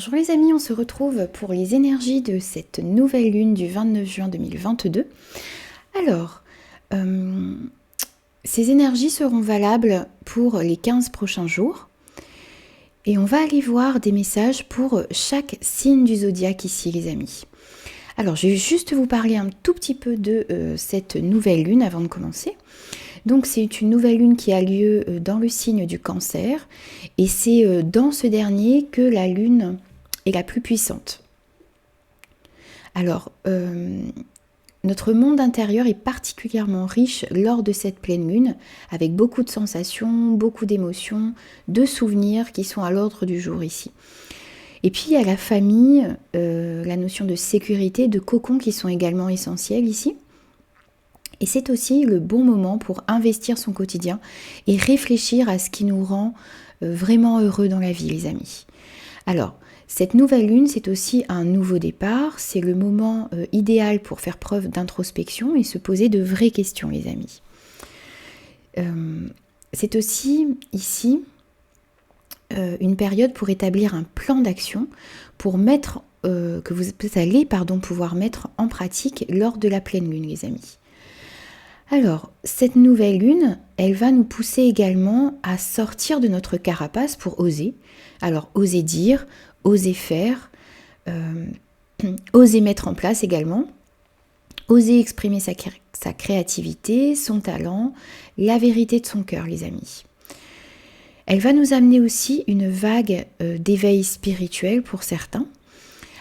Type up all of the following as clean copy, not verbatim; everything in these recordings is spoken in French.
Bonjour les amis, on se retrouve pour les énergies de cette nouvelle lune du 29 juin 2022. Alors, ces énergies seront valables pour les 15 prochains jours. Et on va aller voir des messages pour chaque signe du zodiaque ici les amis. Alors, je vais juste vous parler un tout petit peu de cette nouvelle lune avant de commencer. Donc c'est une nouvelle lune qui a lieu dans le signe du Cancer et c'est dans ce dernier que la lune est la plus puissante. Alors, notre monde intérieur est particulièrement riche lors de cette pleine lune, avec beaucoup de sensations, beaucoup d'émotions, de souvenirs qui sont à l'ordre du jour ici. Et puis il y a la famille, la notion de sécurité, de cocon qui sont également essentielles ici. Et c'est aussi le bon moment pour investir son quotidien et réfléchir à ce qui nous rend vraiment heureux dans la vie, les amis. Alors, cette nouvelle lune, c'est aussi un nouveau départ. C'est le moment idéal pour faire preuve d'introspection et se poser de vraies questions, les amis. C'est aussi ici une période pour établir un plan d'action pour mettre, que vous allez pouvoir mettre en pratique lors de la pleine lune, les amis. Alors, cette nouvelle lune, elle va nous pousser également à sortir de notre carapace pour oser. Alors, oser dire, oser faire, oser mettre en place également, oser exprimer sa créativité, son talent, la vérité de son cœur, les amis. Elle va nous amener aussi une vague d'éveil spirituel pour certains,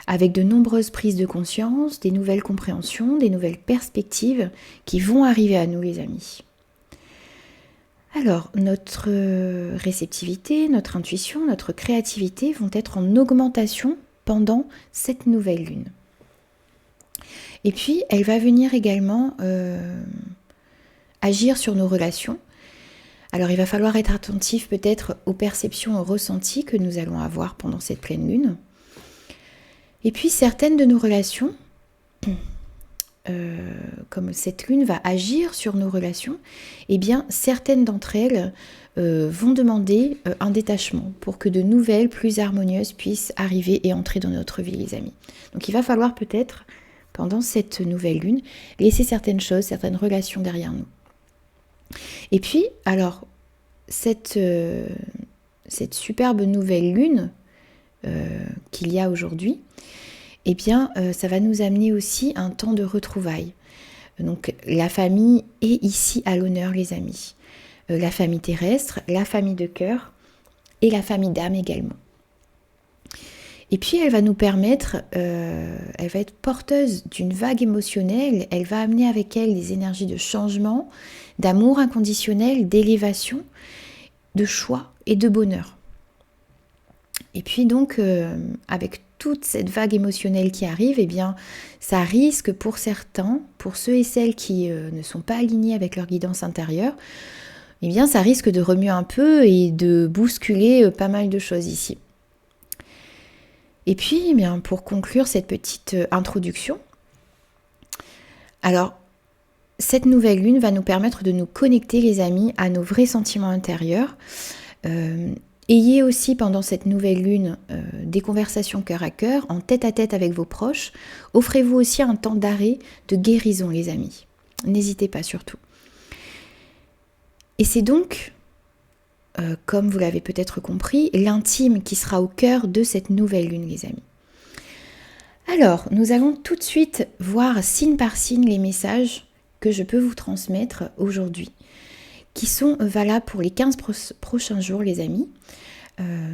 avec de nombreuses prises de conscience, des nouvelles compréhensions, des nouvelles perspectives qui vont arriver à nous les amis. Alors, notre réceptivité, notre intuition, notre créativité vont être en augmentation pendant cette nouvelle lune. Et puis, elle va venir également agir sur nos relations. Alors, il va falloir être attentif peut-être aux perceptions, aux ressentis que nous allons avoir pendant cette pleine lune. Et puis certaines de nos relations, comme cette lune va agir sur nos relations, eh bien certaines d'entre elles vont demander un détachement pour que de nouvelles, plus harmonieuses puissent arriver et entrer dans notre vie, les amis. Donc il va falloir peut-être, pendant cette nouvelle lune, laisser certaines choses, certaines relations derrière nous. Et puis, alors, cette superbe nouvelle lune qu'il y a aujourd'hui, eh bien, ça va nous amener aussi un temps de retrouvailles. Donc, la famille est ici à l'honneur, les amis. La famille terrestre, la famille de cœur et la famille d'âme également. Et puis, elle va nous permettre, elle va être porteuse d'une vague émotionnelle, elle va amener avec elle des énergies de changement, d'amour inconditionnel, d'élévation, de choix et de bonheur. Et puis donc, avec toute cette vague émotionnelle qui arrive, eh bien, ça risque pour certains, pour ceux et celles qui ne sont pas alignés avec leur guidance intérieure, eh bien, ça risque de remuer un peu et de bousculer pas mal de choses ici. Et puis, eh bien, pour conclure cette petite introduction, alors, cette nouvelle lune va nous permettre de nous connecter, les amis, à nos vrais sentiments intérieurs. Ayez aussi pendant cette nouvelle lune des conversations cœur à cœur, en tête à tête avec vos proches. Offrez-vous aussi un temps d'arrêt, de guérison, les amis. N'hésitez pas surtout. Et c'est donc, comme vous l'avez peut-être compris, l'intime qui sera au cœur de cette nouvelle lune, les amis. Alors, nous allons tout de suite voir signe par signe les messages que je peux vous transmettre aujourd'hui, qui sont valables pour les 15 prochains jours, les amis.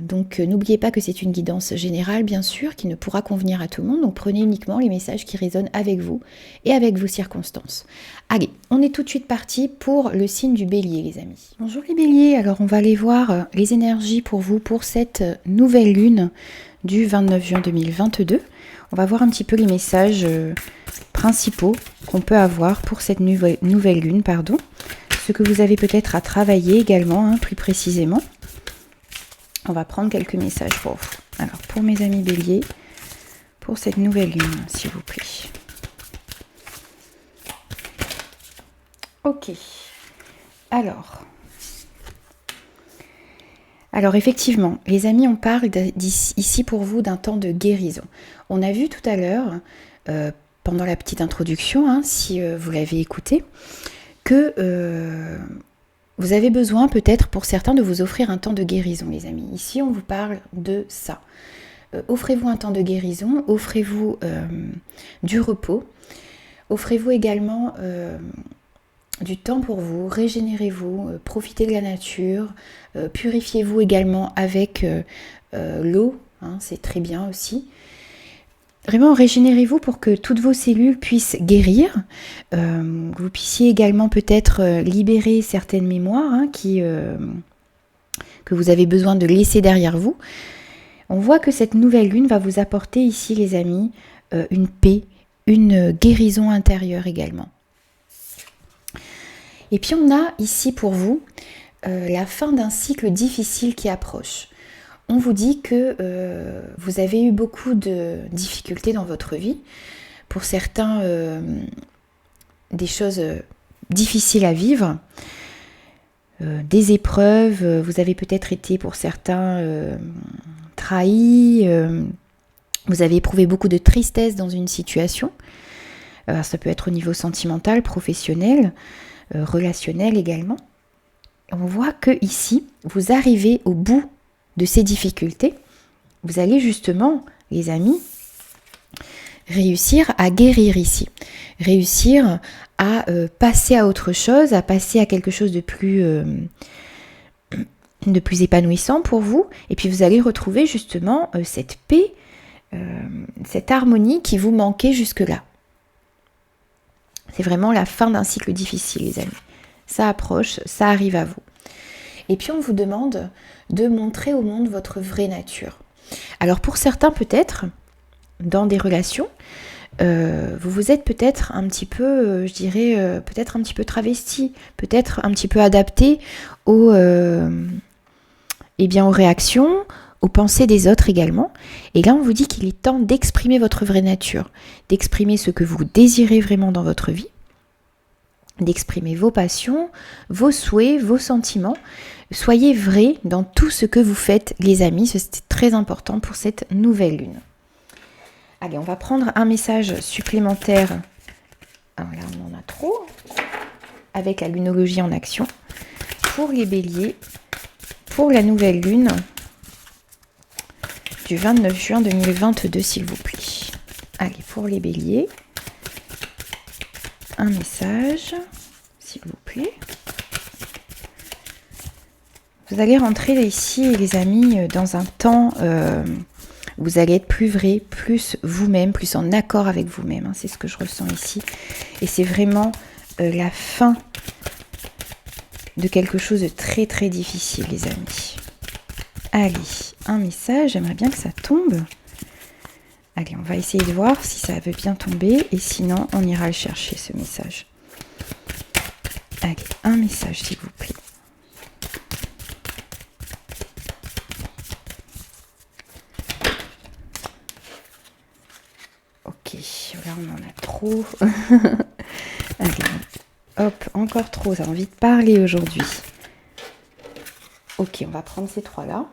Donc n'oubliez pas que c'est une guidance générale, bien sûr, qui ne pourra convenir à tout le monde. Donc prenez uniquement les messages qui résonnent avec vous et avec vos circonstances. Allez, on est tout de suite parti pour le signe du Bélier, les amis. Bonjour les Béliers, alors on va aller voir les énergies pour vous pour cette nouvelle lune du 29 juin 2022. On va voir un petit peu les messages principaux qu'on peut avoir pour cette nouvelle lune, ce que vous avez peut-être à travailler également, plus précisément. On va prendre quelques messages pour vous. Alors, pour mes amis Béliers, pour cette nouvelle lune, s'il vous plaît. Ok. Alors, Alors effectivement, les amis, on parle ici pour vous d'un temps de guérison. On a vu tout à l'heure, pendant la petite introduction, hein, si vous l'avez écouté, que vous avez besoin peut-être pour certains de vous offrir un temps de guérison, les amis. Ici, on vous parle de ça. Offrez-vous un temps de guérison, offrez-vous du repos, offrez-vous également du temps pour vous, régénérez-vous, profitez de la nature, purifiez-vous également avec l'eau, hein, c'est très bien aussi. Vraiment, régénérez-vous pour que toutes vos cellules puissent guérir, que vous puissiez également peut-être libérer certaines mémoires hein, que vous avez besoin de laisser derrière vous. On voit que cette nouvelle lune va vous apporter ici, les amis, une paix, une guérison intérieure également. Et puis on a ici pour vous la fin d'un cycle difficile qui approche. On vous dit que vous avez eu beaucoup de difficultés dans votre vie. Pour certains, des choses difficiles à vivre, des épreuves. Vous avez peut-être été pour certains trahis. Vous avez éprouvé beaucoup de tristesse dans une situation. Ça peut être au niveau sentimental, professionnel, relationnel également. On voit que ici, vous arrivez au bout de ces difficultés. Vous allez justement, les amis, réussir à guérir ici. Réussir à passer à autre chose, à passer à quelque chose de plus épanouissant pour vous. Et puis vous allez retrouver justement cette paix, cette harmonie qui vous manquait jusque-là. C'est vraiment la fin d'un cycle difficile, les amis. Ça approche, ça arrive à vous. Et puis on vous demande de montrer au monde votre vraie nature. Alors pour certains peut-être, dans des relations, vous vous êtes peut-être un petit peu, je dirais, peut-être un petit peu travesti, peut-être un petit peu adapté aux réactions, aux pensées des autres également. Et là on vous dit qu'il est temps d'exprimer votre vraie nature, d'exprimer ce que vous désirez vraiment dans votre vie, d'exprimer vos passions, vos souhaits, vos sentiments. Soyez vrais dans tout ce que vous faites, les amis. C'est très important pour cette nouvelle lune. Allez, on va prendre un message supplémentaire. Alors là, on en a trop. Avec la lunologie en action. Pour les béliers, pour la nouvelle lune du 29 juin 2022, s'il vous plaît. Allez, pour les béliers, un message, s'il vous plaît. Vous allez rentrer ici, les amis, dans un temps où vous allez être plus vrai, plus vous-même, plus en accord avec vous-même. Hein, c'est ce que je ressens ici. Et c'est vraiment la fin de quelque chose de très très difficile, les amis. Allez, un message, j'aimerais bien que ça tombe. Allez, on va essayer de voir si ça veut bien tomber. Et sinon, on ira le chercher, ce message. Allez, un message, s'il vous plaît. Ok, là on en a trop. Allez, hop, encore trop, ça a envie de parler aujourd'hui. Ok, on va prendre ces trois-là.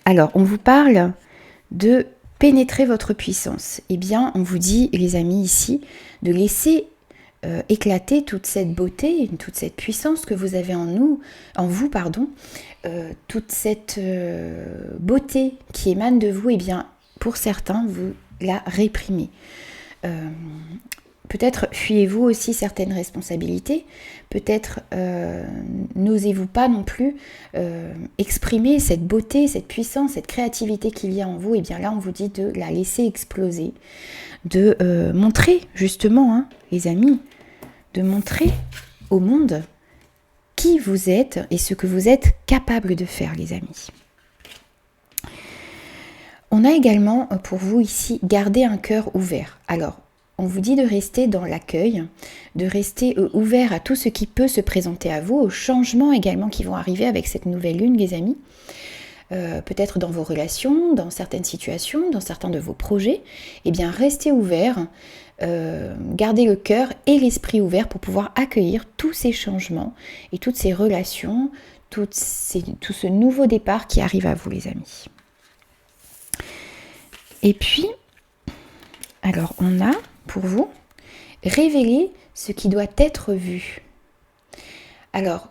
Alors, on vous parle de pénétrer votre puissance. Eh bien, on vous dit, les amis, ici, de laisser éclater toute cette beauté, toute cette puissance que vous avez en vous, toute cette beauté qui émane de vous, eh bien, pour certains, vous la réprimez. Peut-être fuyez-vous aussi certaines responsabilités, peut-être n'osez-vous pas non plus exprimer cette beauté, cette puissance, cette créativité qu'il y a en vous. Et bien là, on vous dit de la laisser exploser, de montrer justement, hein, les amis, de montrer au monde qui vous êtes et ce que vous êtes capable de faire, les amis. On a également pour vous ici garder un cœur ouvert. Alors, on vous dit de rester dans l'accueil, de rester ouvert à tout ce qui peut se présenter à vous, aux changements également qui vont arriver avec cette nouvelle lune, les amis. Peut-être dans vos relations, dans certaines situations, dans certains de vos projets. Eh bien, restez ouvert, gardez le cœur et l'esprit ouvert pour pouvoir accueillir tous ces changements et toutes ces relations, tout ce nouveau départ qui arrive à vous, les amis. Et puis, alors on a pour vous révéler ce qui doit être vu. Alors,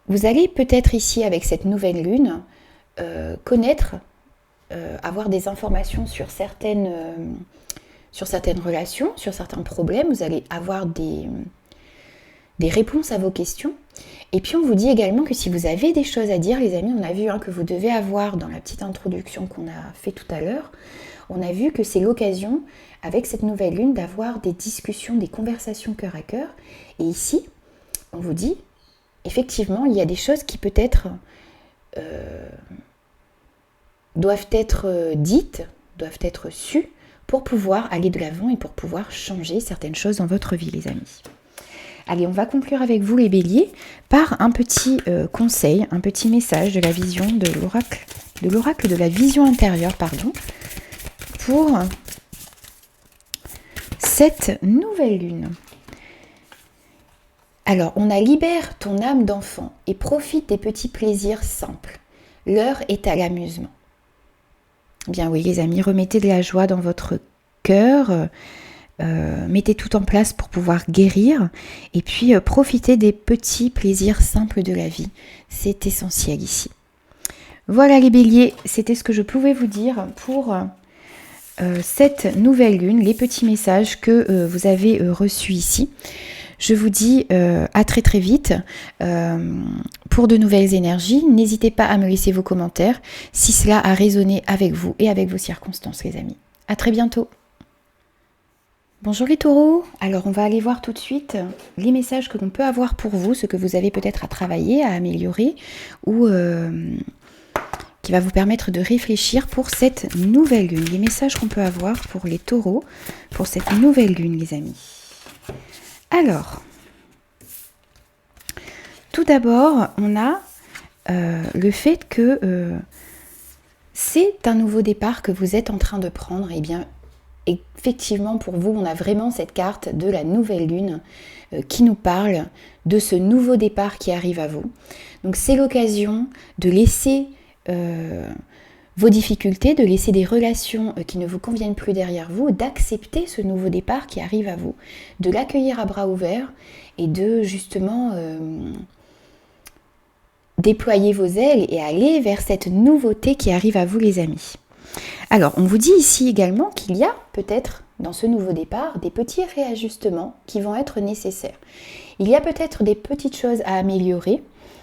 vous allez peut-être ici avec cette nouvelle lune connaître, avoir des informations sur certaines relations, sur certains problèmes. Vous allez avoir des réponses à vos questions. Et puis on vous dit également que si vous avez des choses à dire, les amis, on a vu que vous devez avoir dans la petite introduction qu'on a fait tout à l'heure, on a vu que c'est l'occasion, avec cette nouvelle lune, d'avoir des discussions, des conversations cœur à cœur. Et ici, on vous dit, effectivement, il y a des choses qui peut-être doivent être dites, doivent être sues, pour pouvoir aller de l'avant et pour pouvoir changer certaines choses dans votre vie, les amis. Allez, on va conclure avec vous, les béliers, par un petit conseil, un petit message de la vision de l'oracle de la vision intérieure, pardon, pour cette nouvelle lune. Alors, on a libère ton âme d'enfant et profite des petits plaisirs simples. L'heure est à l'amusement. Bien oui, les amis, remettez de la joie dans votre cœur, mettez tout en place pour pouvoir guérir et puis profitez des petits plaisirs simples de la vie. C'est essentiel ici. Voilà les béliers, c'était ce que je pouvais vous dire pour cette nouvelle lune, les petits messages que vous avez reçus ici. Je vous dis à très très vite pour de nouvelles énergies. N'hésitez pas à me laisser vos commentaires si cela a résonné avec vous et avec vos circonstances, les amis. À très bientôt. Bonjour les taureaux, alors on va aller voir tout de suite les messages que l'on peut avoir pour vous, ce que vous avez peut-être à travailler, à améliorer ou qui va vous permettre de réfléchir pour cette nouvelle lune. Les messages qu'on peut avoir pour les taureaux, pour cette nouvelle lune, les amis. Alors, tout d'abord, on a le fait que c'est un nouveau départ que vous êtes en train de prendre. Et bien, effectivement, pour vous, on a vraiment cette carte de la nouvelle lune qui nous parle de ce nouveau départ qui arrive à vous. Donc, c'est l'occasion de laisser vos difficultés, de laisser des relations qui ne vous conviennent plus derrière vous, d'accepter ce nouveau départ qui arrive à vous, de l'accueillir à bras ouverts et de justement déployer vos ailes et aller vers cette nouveauté qui arrive à vous, les amis. Alors, on vous dit ici également qu'il y a peut-être dans ce nouveau départ des petits réajustements qui vont être nécessaires. Il y a peut-être des petites choses à améliorer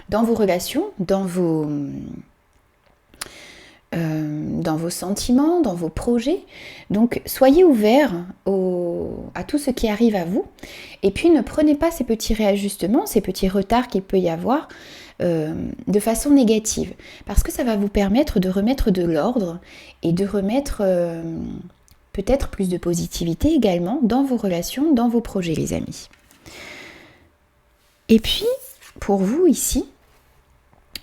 dans vos relations, dans vos sentiments, dans vos projets. Donc soyez ouverts à tout ce qui arrive à vous et puis ne prenez pas ces petits réajustements, ces petits retards qu'il peut y avoir de façon négative, parce que ça va vous permettre de remettre de l'ordre et de remettre peut-être plus de positivité également dans vos relations, dans vos projets, les amis. Et puis pour vous ici,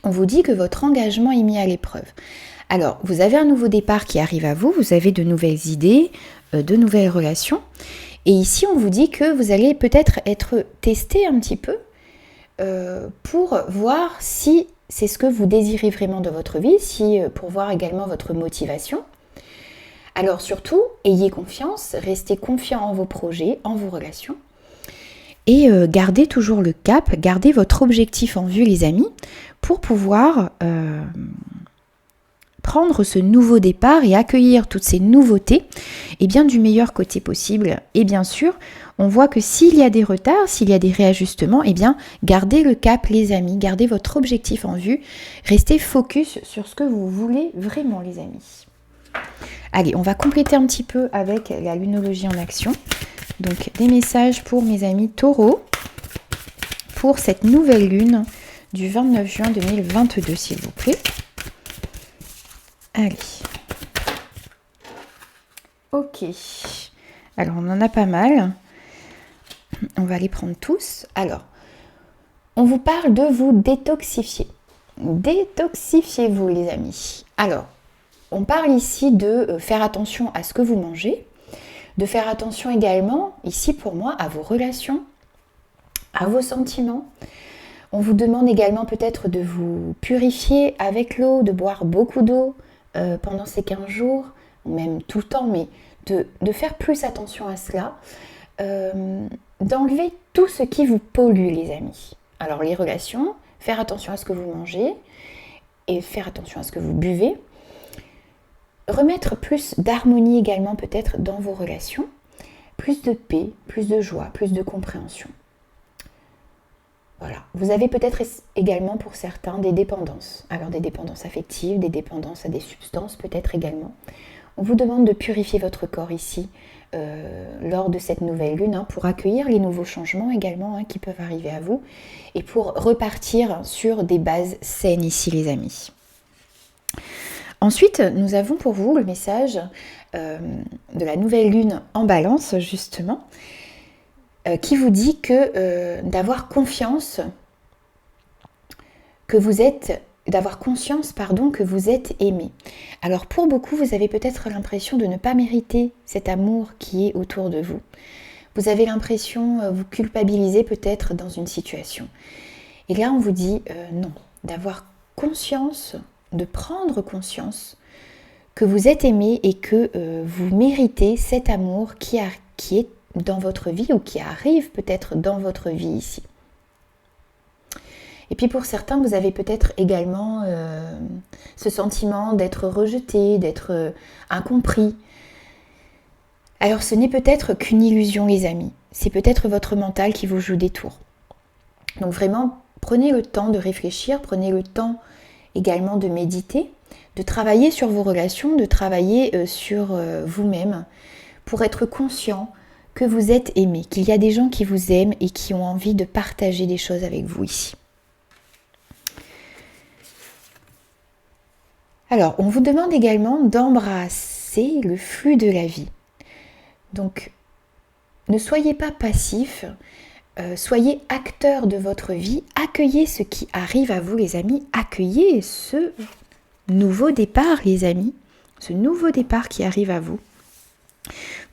on vous dit que votre engagement est mis à l'épreuve. Alors, vous avez un nouveau départ qui arrive à vous, vous avez de nouvelles idées, de nouvelles relations. Et ici, on vous dit que vous allez peut-être être testé un petit peu pour voir si c'est ce que vous désirez vraiment de votre vie, pour voir également votre motivation. Alors surtout, ayez confiance, restez confiant en vos projets, en vos relations. Et gardez toujours le cap, gardez votre objectif en vue, les amis, pour pouvoir prendre ce nouveau départ et accueillir toutes ces nouveautés et bien du meilleur côté possible. Et bien sûr, on voit que s'il y a des retards, s'il y a des réajustements, et bien gardez le cap, les amis, gardez votre objectif en vue, restez focus sur ce que vous voulez vraiment, les amis. Allez, on va compléter un petit peu avec la lunologie en action. Donc des messages pour mes amis taureaux pour cette nouvelle lune du 29 juin 2022, s'il vous plaît. Allez. Ok. Alors, on en a pas mal. On va les prendre tous. Alors, on vous parle de vous détoxifier. Détoxifiez-vous, les amis. Alors, on parle ici de faire attention à ce que vous mangez, de faire attention également, ici pour moi, à vos relations, à vos sentiments. On vous demande également peut-être de vous purifier avec l'eau, de boire beaucoup d'eau pendant ces 15 jours, ou même tout le temps, mais de faire plus attention à cela. D'enlever tout ce qui vous pollue, les amis. Alors les relations, faire attention à ce que vous mangez et faire attention à ce que vous buvez. Remettre plus d'harmonie également peut-être dans vos relations. Plus de paix, plus de joie, plus de compréhension. Voilà. Vous avez peut-être également pour certains des dépendances. Alors des dépendances affectives, des dépendances à des substances peut-être également. On vous demande de purifier votre corps ici lors de cette nouvelle lune pour accueillir les nouveaux changements également qui peuvent arriver à vous et pour repartir sur des bases saines ici les amis. Ensuite, nous avons pour vous le message de la nouvelle lune en balance justement qui vous dit que d'avoir confiance que vous êtes d'avoir conscience que vous êtes aimé. Alors pour beaucoup, vous avez peut-être l'impression de ne pas mériter cet amour qui est autour de vous. Vous avez l'impression, vous culpabilisez peut-être dans une situation. Et là, on vous dit non, d'avoir conscience, de prendre conscience que vous êtes aimé et que vous méritez cet amour qui est dans votre vie ou qui arrive peut-être dans votre vie ici. Et puis pour certains, vous avez peut-être également ce sentiment d'être rejeté, d'être incompris. Alors ce n'est peut-être qu'une illusion les amis, c'est peut-être votre mental qui vous joue des tours. Donc vraiment, prenez le temps de réfléchir, prenez le temps également de méditer, de travailler sur vos relations, de travailler sur vous-même pour être conscient que vous êtes aimé, qu'il y a des gens qui vous aiment et qui ont envie de partager des choses avec vous ici. Alors, on vous demande également d'embrasser le flux de la vie. Donc, ne soyez pas passif, soyez acteur de votre vie, accueillez ce qui arrive à vous les amis, accueillez ce nouveau départ les amis, ce nouveau départ qui arrive à vous.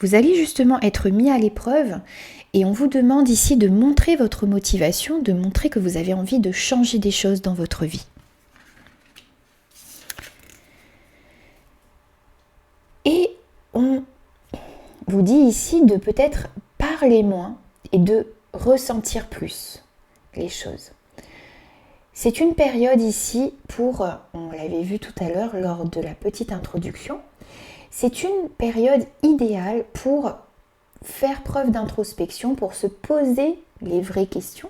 Vous allez justement être mis à l'épreuve et on vous demande ici de montrer votre motivation, de montrer que vous avez envie de changer des choses dans votre vie. Et on vous dit ici de peut-être parler moins et de ressentir plus les choses. C'est une période ici pour, on l'avait vu tout à l'heure lors de la petite introduction, c'est une période idéale pour faire preuve d'introspection, pour se poser les vraies questions.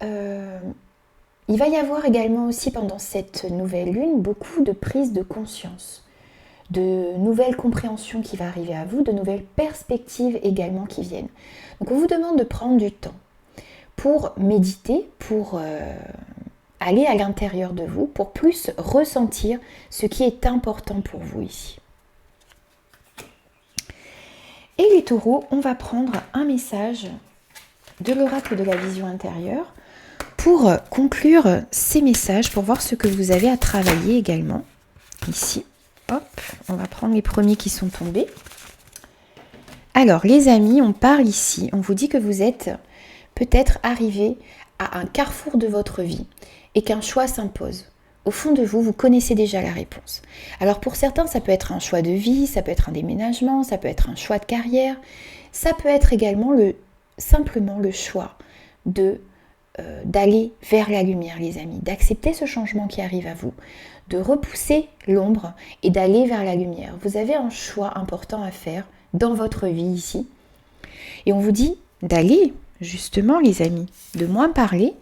Il va y avoir également aussi pendant cette nouvelle lune beaucoup de prise de conscience, de nouvelles compréhensions qui vont arriver à vous, de nouvelles perspectives également qui viennent. Donc on vous demande de prendre du temps pour méditer, pour aller à l'intérieur de vous, pour plus ressentir ce qui est important pour vous ici. Et les taureaux, on va prendre un message de l'oracle de la vision intérieure pour conclure ces messages, pour voir ce que vous avez à travailler également. Ici, hop, on va prendre les premiers qui sont tombés. Alors les amis, on parle ici, on vous dit que vous êtes peut-être arrivé à un carrefour de votre vie et qu'un choix s'impose. Au fond de vous, vous connaissez déjà la réponse. Alors pour certains, ça peut être un choix de vie, ça peut être un déménagement, ça peut être un choix de carrière, ça peut être également simplement le choix d'aller vers la lumière, les amis, d'accepter ce changement qui arrive à vous, de repousser l'ombre et d'aller vers la lumière. Vous avez un choix important à faire dans votre vie ici. Et on vous dit d'aller, justement, les amis, de moins parler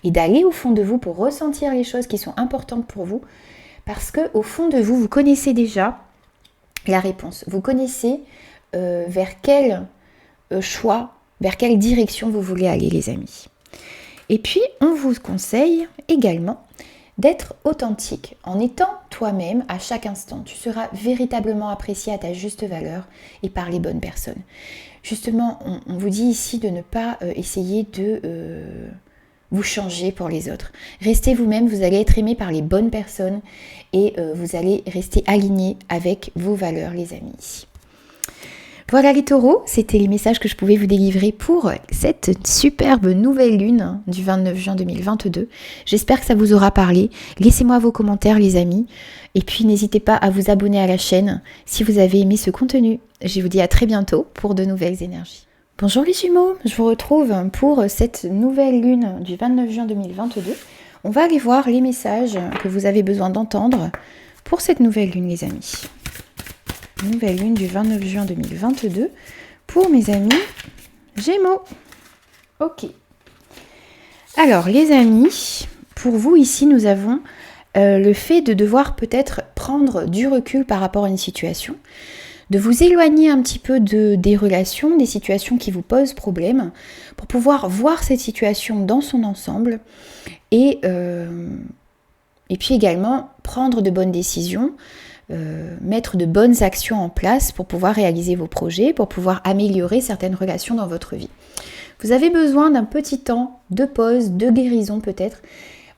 et d'aller au fond de vous pour ressentir les choses qui sont importantes pour vous, parce que au fond de vous, vous connaissez déjà la réponse. Vous connaissez vers quel choix, vers quelle direction vous voulez aller, les amis. Et puis, on vous conseille également d'être authentique en étant toi-même à chaque instant. Tu seras véritablement apprécié à ta juste valeur et par les bonnes personnes. Justement, on vous dit ici de ne pas essayer de vous changer pour les autres. Restez vous-même, vous allez être aimé par les bonnes personnes et vous allez rester aligné avec vos valeurs, les amis. Voilà les taureaux, c'était les messages que je pouvais vous délivrer pour cette superbe nouvelle lune du 29 juin 2022. J'espère que ça vous aura parlé. Laissez-moi vos commentaires les amis. Et puis n'hésitez pas à vous abonner à la chaîne si vous avez aimé ce contenu. Je vous dis à très bientôt pour de nouvelles énergies. Bonjour les jumeaux, je vous retrouve pour cette nouvelle lune du 29 juin 2022. On va aller voir les messages que vous avez besoin d'entendre pour cette nouvelle lune les amis. Nouvelle lune du 29 juin 2022 pour mes amis Gémeaux. Ok. Alors les amis, pour vous ici nous avons le fait de devoir peut-être prendre du recul par rapport à une situation, de vous éloigner un petit peu des relations, des situations qui vous posent problème, pour pouvoir voir cette situation dans son ensemble et puis également prendre de bonnes décisions, mettre de bonnes actions en place pour pouvoir réaliser vos projets, pour pouvoir améliorer certaines relations dans votre vie. Vous avez besoin d'un petit temps de pause, de guérison peut-être.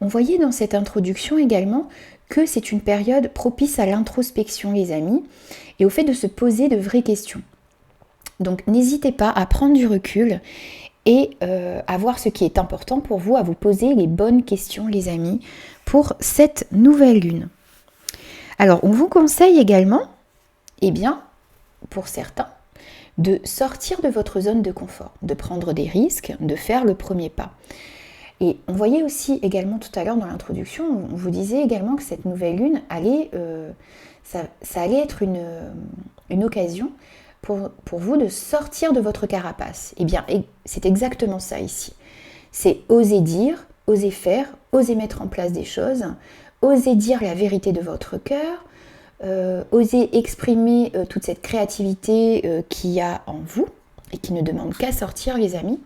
On voyait dans cette introduction également que c'est une période propice à l'introspection les amis et au fait de se poser de vraies questions. Donc n'hésitez pas à prendre du recul et à voir ce qui est important pour vous, à vous poser les bonnes questions les amis pour cette nouvelle lune. Alors, on vous conseille également, pour certains, de sortir de votre zone de confort, de prendre des risques, de faire le premier pas. Et on voyait aussi également tout à l'heure dans l'introduction, on vous disait également que cette nouvelle lune allait, ça allait être une occasion pour vous de sortir de votre carapace. Eh bien, c'est exactement ça ici. C'est oser dire, oser faire, oser mettre en place des choses, oser dire la vérité de votre cœur, oser exprimer toute cette créativité qu'il y a en vous et qui ne demande qu'à sortir les amis.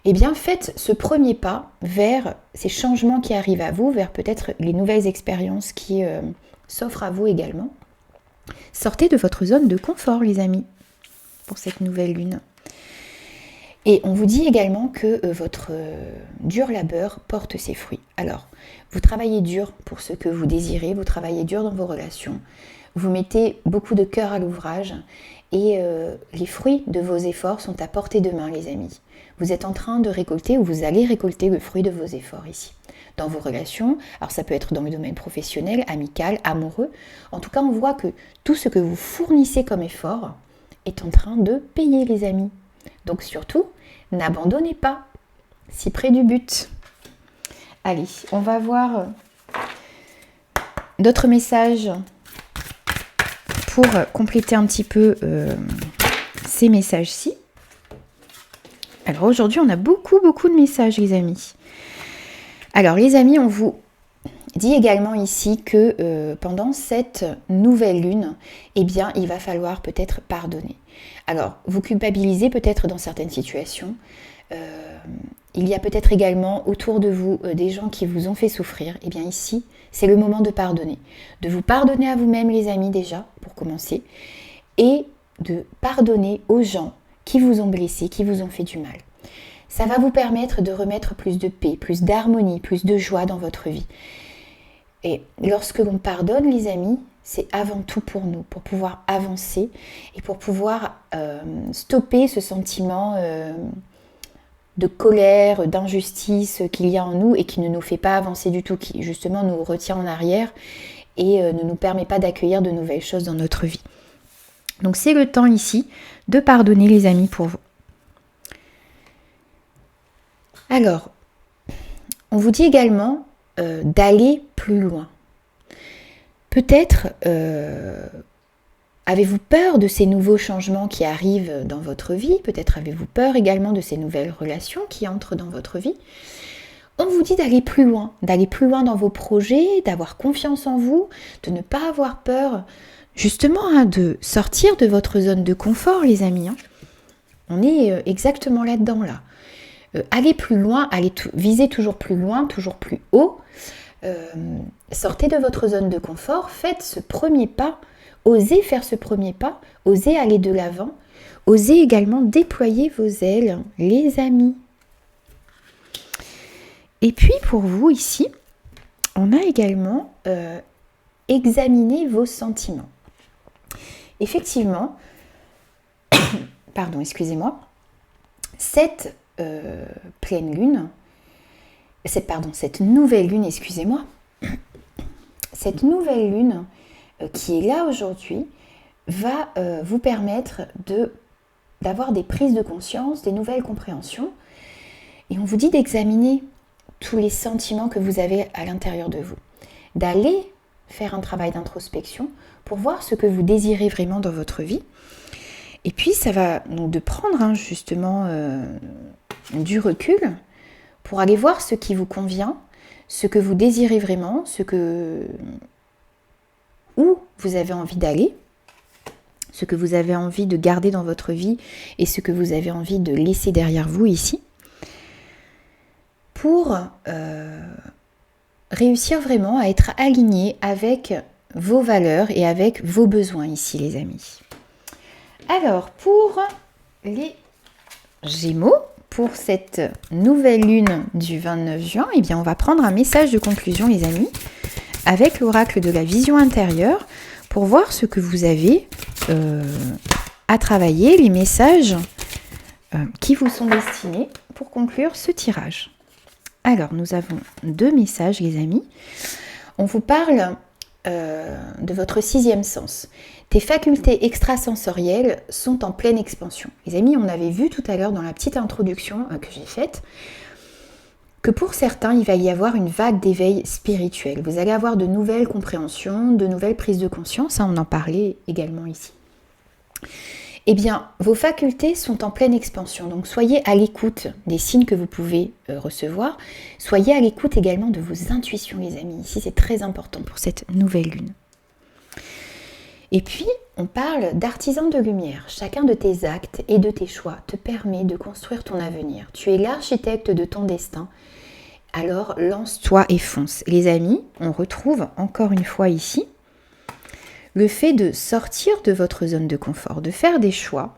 Eh bien faites ce premier pas vers ces changements qui arrivent à vous, vers peut-être les nouvelles expériences qui s'offrent à vous également. Sortez de votre zone de confort les amis pour cette nouvelle lune. Et on vous dit également que votre dur labeur porte ses fruits. Alors, vous travaillez dur pour ce que vous désirez, vous travaillez dur dans vos relations, vous mettez beaucoup de cœur à l'ouvrage et les fruits de vos efforts sont à portée de main, les amis. Vous êtes en train de récolter ou vous allez récolter le fruit de vos efforts ici. Dans vos relations, alors ça peut être dans le domaine professionnel, amical, amoureux. En tout cas, on voit que tout ce que vous fournissez comme effort est en train de payer, les amis. Donc surtout, n'abandonnez pas, si près du but. Allez, on va voir d'autres messages pour compléter un petit peu ces messages-ci. Alors aujourd'hui, on a beaucoup de messages, les amis. Alors les amis, on vous dit également ici que pendant cette nouvelle lune, eh bien, il va falloir peut-être pardonner. Alors, vous culpabilisez peut-être dans certaines situations. Il y a peut-être également autour de vous des gens qui vous ont fait souffrir. Eh bien ici, c'est le moment de pardonner. De vous pardonner à vous-même les amis déjà, pour commencer. Et de pardonner aux gens qui vous ont blessé, qui vous ont fait du mal. Ça va vous permettre de remettre plus de paix, plus d'harmonie, plus de joie dans votre vie. Et lorsque l'on pardonne les amis, c'est avant tout pour nous, pour pouvoir avancer et pour pouvoir stopper ce sentiment de colère, d'injustice qu'il y a en nous et qui ne nous fait pas avancer du tout, qui justement nous retient en arrière et ne nous permet pas d'accueillir de nouvelles choses dans notre vie. Donc c'est le temps ici de pardonner les amis pour vous. Alors, on vous dit également d'aller plus loin. Peut-être avez-vous peur de ces nouveaux changements qui arrivent dans votre vie, peut-être avez-vous peur également de ces nouvelles relations qui entrent dans votre vie. On vous dit d'aller plus loin dans vos projets, d'avoir confiance en vous, de ne pas avoir peur, justement, de sortir de votre zone de confort, les amis. On est exactement là-dedans, là. Allez plus loin, visez toujours plus loin, toujours plus haut. Sortez de votre zone de confort, faites ce premier pas, osez faire ce premier pas, osez aller de l'avant, osez également déployer vos ailes, les amis. Et puis pour vous ici, on a également examiné vos sentiments. Effectivement, pardon, excusez-moi, cette pleine lune, cette nouvelle lune, excusez-moi, cette nouvelle lune qui est là aujourd'hui va vous permettre d'avoir des prises de conscience, des nouvelles compréhensions. Et on vous dit d'examiner tous les sentiments que vous avez à l'intérieur de vous, d'aller faire un travail d'introspection pour voir ce que vous désirez vraiment dans votre vie. Et puis ça va donc de prendre justement du recul pour aller voir ce qui vous convient, ce que vous désirez vraiment, où vous avez envie d'aller, ce que vous avez envie de garder dans votre vie et ce que vous avez envie de laisser derrière vous ici, pour réussir vraiment à être aligné avec vos valeurs et avec vos besoins ici, les amis. Alors, pour les Gémeaux, pour cette nouvelle lune du 29 juin, eh bien, on va prendre un message de conclusion, les amis, avec l'oracle de la vision intérieure, pour voir ce que vous avez à travailler, les messages qui vous sont destinés pour conclure ce tirage. Alors, nous avons 2 messages, les amis. On vous parle de votre 6e sens. Tes facultés extrasensorielles sont en pleine expansion. Les amis, on avait vu tout à l'heure dans la petite introduction que j'ai faite que pour certains, il va y avoir une vague d'éveil spirituel. Vous allez avoir de nouvelles compréhensions, de nouvelles prises de conscience. On en parlait également ici. Eh bien, vos facultés sont en pleine expansion. Donc, soyez à l'écoute des signes que vous pouvez recevoir. Soyez à l'écoute également de vos intuitions, les amis. Ici, c'est très important pour cette nouvelle lune. Et puis, on parle d'artisan de lumière. Chacun de tes actes et de tes choix te permet de construire ton avenir. Tu es l'architecte de ton destin. Alors, lance-toi et fonce. Les amis, on retrouve encore une fois ici le fait de sortir de votre zone de confort, de faire des choix,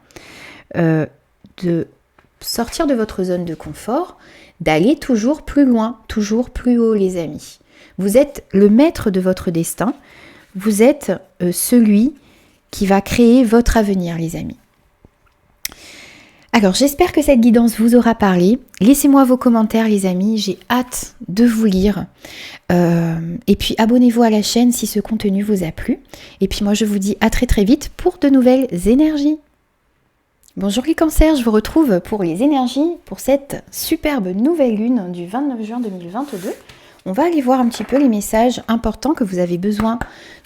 de sortir de votre zone de confort, d'aller toujours plus loin, toujours plus haut, les amis. Vous êtes le maître de votre destin. Vous êtes celui qui va créer votre avenir, les amis. Alors, j'espère que cette guidance vous aura parlé. Laissez-moi vos commentaires, les amis. J'ai hâte de vous lire. Et puis, abonnez-vous à la chaîne si ce contenu vous a plu. Et puis, moi, je vous dis à très très vite pour de nouvelles énergies. Bonjour les cancers, je vous retrouve pour les énergies, pour cette superbe nouvelle lune du 29 juin 2022. On va aller voir un petit peu les messages importants que vous avez besoin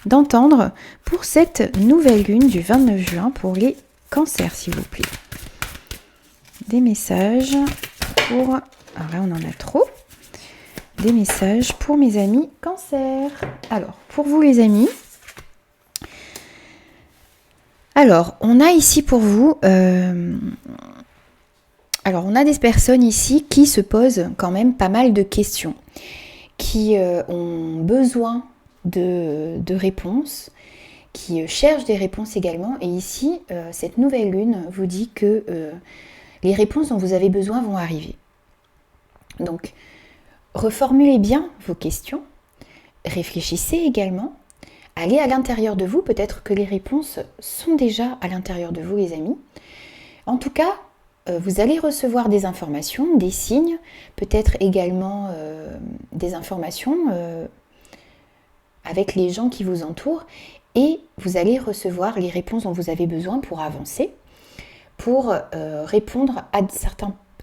d'entendre pour cette nouvelle lune du 29 juin pour les cancers, s'il vous plaît. Des messages pour... Alors là, on en a trop. Des messages pour mes amis cancers. Alors, pour vous les amis... Alors, on a ici pour vous... Alors, on a des personnes ici qui se posent quand même pas mal de questions, qui ont besoin de réponses, qui cherchent des réponses également. Et ici, cette nouvelle lune vous dit que les réponses dont vous avez besoin vont arriver. Donc, reformulez bien vos questions, réfléchissez également, allez à l'intérieur de vous, peut-être que les réponses sont déjà à l'intérieur de vous, les amis. En tout cas, vous allez recevoir des informations, des signes, peut-être également des informations avec les gens qui vous entourent, et vous allez recevoir les réponses dont vous avez besoin pour avancer, pour répondre à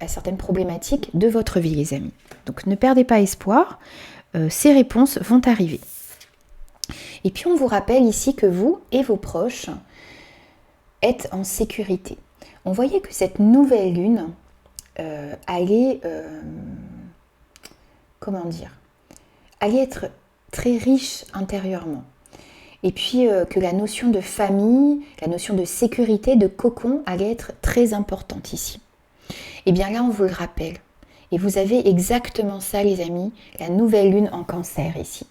certaines problématiques de votre vie, les amis. Donc ne perdez pas espoir, ces réponses vont arriver. Et puis on vous rappelle ici que vous et vos proches êtes en sécurité. On voyait que cette nouvelle lune allait être très riche intérieurement. Et puis que la notion de famille, la notion de sécurité, de cocon allait être très importante ici. Et bien là, on vous le rappelle. Et vous avez exactement ça, les amis, la nouvelle lune en cancer ici.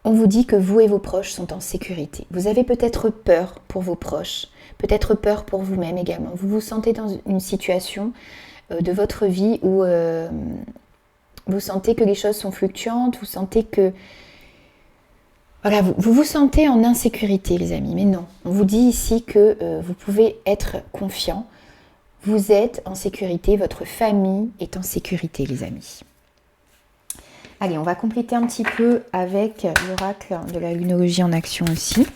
On vous dit que vous et vos proches sont en sécurité. Vous avez peut-être peur pour vos proches, peut-être peur pour vous-même également. Vous vous sentez dans une situation de votre vie où vous sentez que les choses sont fluctuantes, vous sentez que Voilà, vous vous sentez en insécurité, les amis, mais non. On vous dit ici que vous pouvez être confiant. Vous êtes en sécurité, votre famille est en sécurité, les amis. Allez, on va compléter un petit peu avec l'oracle de la lunologie en action aussi,